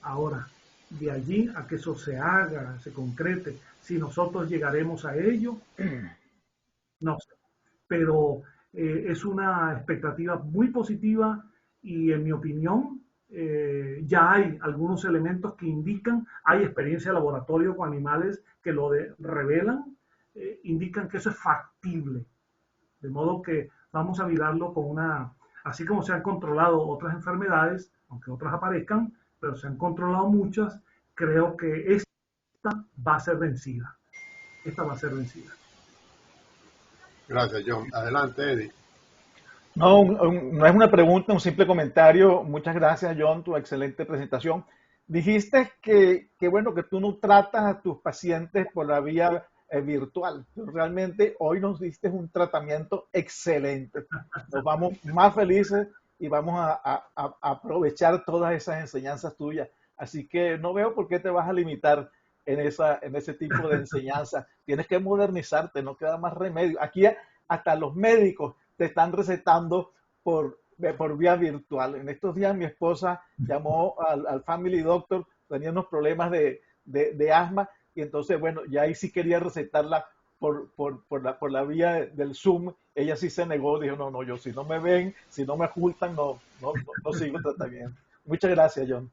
Ahora, de allí a que eso se haga, se concrete, si nosotros llegaremos a ello, no sé. Pero es una expectativa muy positiva y en mi opinión ya hay algunos elementos que indican, hay experiencia de laboratorio con animales que revelan, indican que eso es factible. De modo que vamos a mirarlo con así como se han controlado otras enfermedades, aunque otras aparezcan, pero se han controlado muchas, creo que esta va a ser vencida. Esta va a ser vencida. Gracias, John. Adelante, Eddie. No, no es una pregunta, un simple comentario. Muchas gracias, John, tu excelente presentación. Dijiste bueno, que tú no tratas a tus pacientes por la vía virtual. Realmente hoy nos diste un tratamiento excelente. Nos vamos más felices y vamos a aprovechar todas esas enseñanzas tuyas. Así que no veo por qué te vas a limitar en ese tipo de enseñanza. Tienes que modernizarte, no queda más remedio. Aquí hasta los médicos te están recetando por vía virtual. En estos días mi esposa llamó al Family Doctor, tenía unos problemas de asma, y entonces, bueno, ya ahí sí quería recetarla por la vía del Zoom. Ella sí se negó, dijo, no, yo si no me ven, si no me ocultan, no sigo el tratamiento. Muchas gracias, John.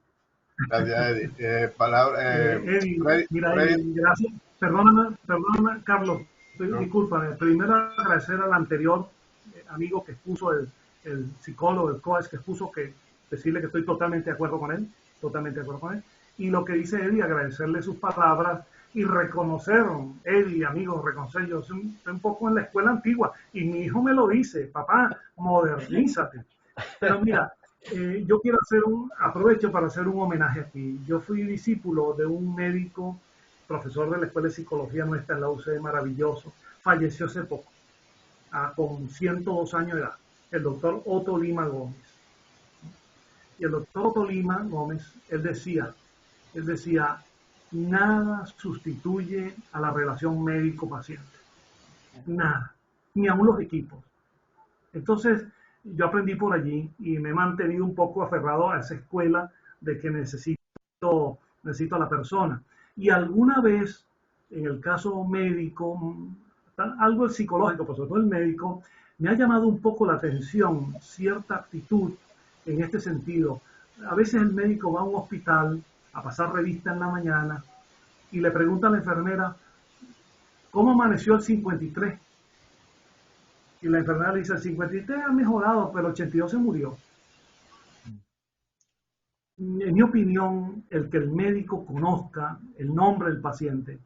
Gracias, Eddie. Eddie, mira, Freddy. gracias. Perdóname, Carlos. Discúlpame. Primero agradecer al anterior amigo que expuso, el psicólogo, el coach que expuso, decirle que estoy totalmente de acuerdo con él. Y lo que dice Eddie, agradecerle sus palabras y reconocer, Eddie, amigos, reconocer, yo soy un poco en la escuela antigua y mi hijo me lo dice, papá, modernízate. Pero mira, yo quiero aprovecho para hacer un homenaje aquí. Yo fui discípulo de un médico, profesor de la Escuela de Psicología nuestra en la UCD, maravilloso, falleció hace poco, con 102 años de edad, el doctor Otto Lima Gómez. Y el doctor Otto Lima Gómez, él decía, nada sustituye a la relación médico-paciente. Nada. Ni aún los equipos. Entonces, yo aprendí por allí y me he mantenido un poco aferrado a esa escuela de que necesito a la persona. Y alguna vez, en el caso médico, algo psicológico, por sobre todo el médico, me ha llamado un poco la atención cierta actitud en este sentido. A veces el médico va a un hospital a pasar revista en la mañana y le pregunta a la enfermera, ¿cómo amaneció el 53? Y la enfermera le dice, el 53 ha mejorado, pero el 82 se murió. En mi opinión, el que el médico conozca el nombre del paciente,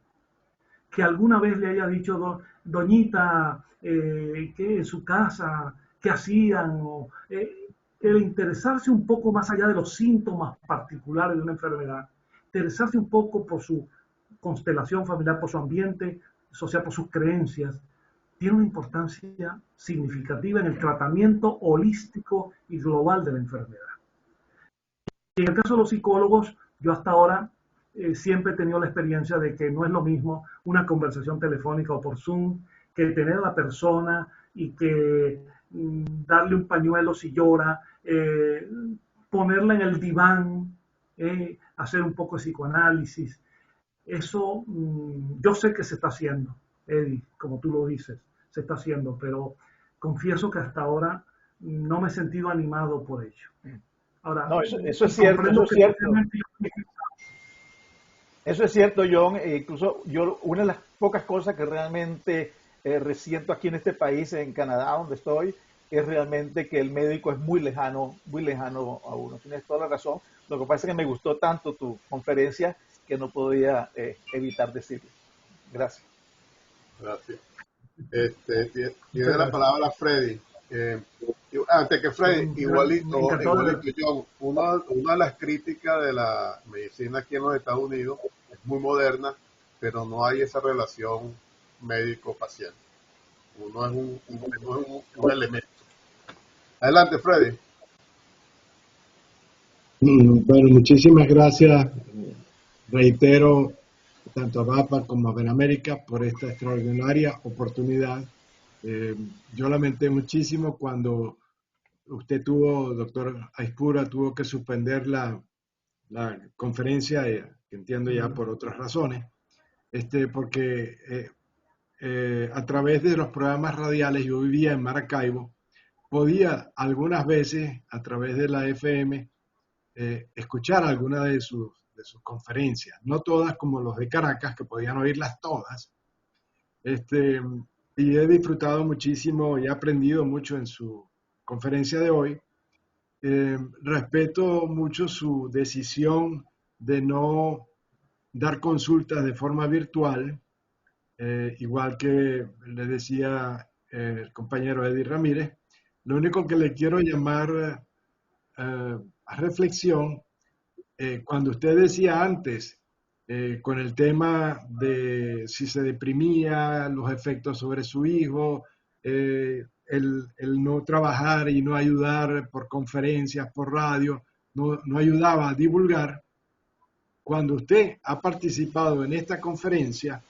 que alguna vez le haya dicho, doñita, que en su casa, qué hacían, el interesarse un poco más allá de los síntomas particulares de una enfermedad, interesarse un poco por su constelación familiar, por su ambiente social, por sus creencias, tiene una importancia significativa en el tratamiento holístico y global de la enfermedad. Y en el caso de los psicólogos, yo hasta ahora siempre he tenido la experiencia de que no es lo mismo una conversación telefónica o por Zoom que tener a la persona y que darle un pañuelo si llora, ponerla en el diván, hacer un poco de psicoanálisis. Eso yo sé que se está haciendo, Eddie, como tú lo dices, se está haciendo, pero confieso que hasta ahora no me he sentido animado por ello. Ahora, no, eso es cierto, Eso es cierto, John. Incluso yo, una de las pocas cosas que realmente resiento aquí en este país, en Canadá, donde estoy, es realmente que el médico es muy lejano a uno. Tienes toda la razón. Lo que pasa es que me gustó tanto tu conferencia que no podía evitar decirlo. Gracias. Gracias. Tiene la palabra Freddy. Antes que Freddy, igualito John, una de las críticas de la medicina aquí en los Estados Unidos es muy moderna, pero no hay esa relación médico-paciente. Uno es un elemento. Adelante, Freddy. Bueno, muchísimas gracias. Reitero tanto a VAPA como a Benamérica por esta extraordinaria oportunidad. Yo lamenté muchísimo cuando usted doctor Aispura, tuvo que suspender la la conferencia, que entiendo ya por otras razones, porque a través de los programas radiales, yo vivía en Maracaibo, podía algunas veces a través de la FM escuchar alguna de sus conferencias, no todas como los de Caracas, que podían oírlas todas, y he disfrutado muchísimo y he aprendido mucho en su conferencia de hoy. Respeto mucho su decisión de no dar consultas de forma virtual, igual que le decía el compañero Eddie Ramírez. Lo único que le quiero llamar a reflexión, cuando usted decía antes, con el tema de si se deprimía, los efectos sobre su hijo, el no trabajar y no ayudar por conferencias, por radio, no ayudaba a divulgar. Cuando usted ha participado en esta conferencia,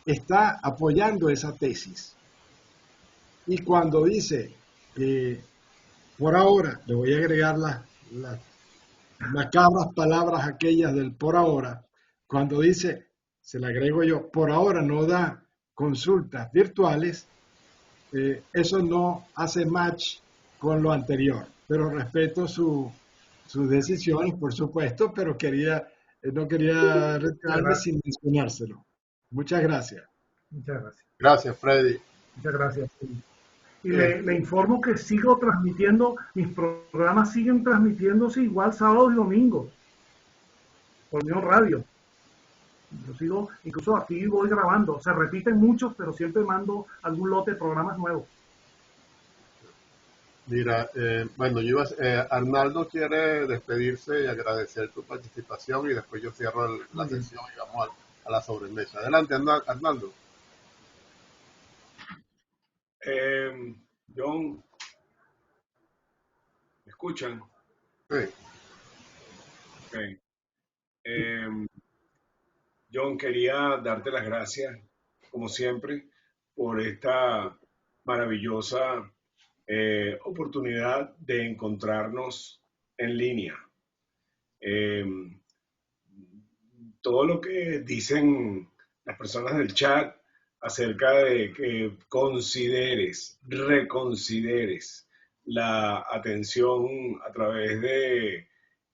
está apoyando esa tesis. Y cuando dice, por ahora, le voy a agregar las macabras palabras aquellas del por ahora, cuando dice, se le agrego yo, por ahora no da consultas virtuales, eso no hace match con lo anterior, pero respeto sus decisiones, por supuesto, pero no quería retirarme sin mencionárselo. Muchas gracias. Muchas gracias. Gracias, Freddy. Muchas gracias. Y le informo que sigo transmitiendo, mis programas siguen transmitiéndose igual sábados y domingos por Unión Radio. Yo sigo, incluso aquí voy grabando, se repiten muchos, pero siempre mando algún lote de programas nuevos. Mira, bueno, Arnaldo quiere despedirse y agradecer tu participación y después yo cierro la sesión y vamos a la sobremesa. Adelante, Arnaldo. John, ¿me escuchan? Sí. Okay. John, quería darte las gracias, como siempre, por esta maravillosa oportunidad de encontrarnos en línea. Todo lo que dicen las personas del chat acerca de que reconsideres la atención a través de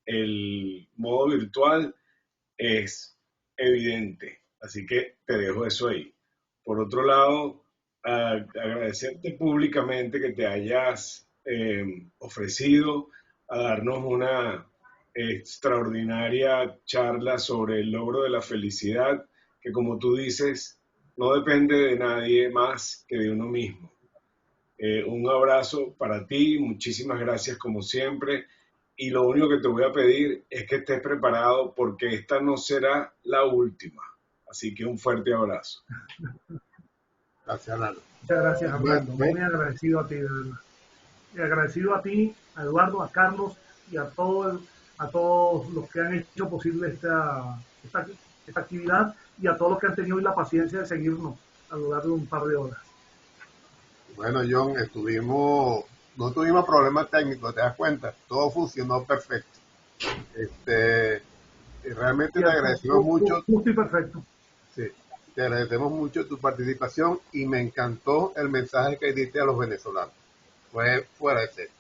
el modo virtual es evidente. Así que te dejo eso ahí. Por otro lado, agradecerte públicamente que te hayas ofrecido a darnos una extraordinaria charla sobre el logro de la felicidad, que como tú dices, no depende de nadie más que de uno mismo. Un abrazo para ti, muchísimas gracias como siempre, y lo único que te voy a pedir es que estés preparado porque esta no será la última. Así que un fuerte abrazo. Gracias, Arnaldo. Muchas gracias, Arnaldo. Muy agradecido a ti, de verdad. Y agradecido a ti, a Eduardo, a Carlos y a todos los que han hecho posible esta actividad y a todos los que han tenido la paciencia de seguirnos a lo largo de un par de horas. Bueno, John, no tuvimos problemas técnicos, ¿te das cuenta? Todo funcionó perfecto. Realmente te agradecemos mucho. Justo y perfecto. Sí, te agradecemos mucho tu participación y me encantó el mensaje que diste a los venezolanos. Fue fuera de serie.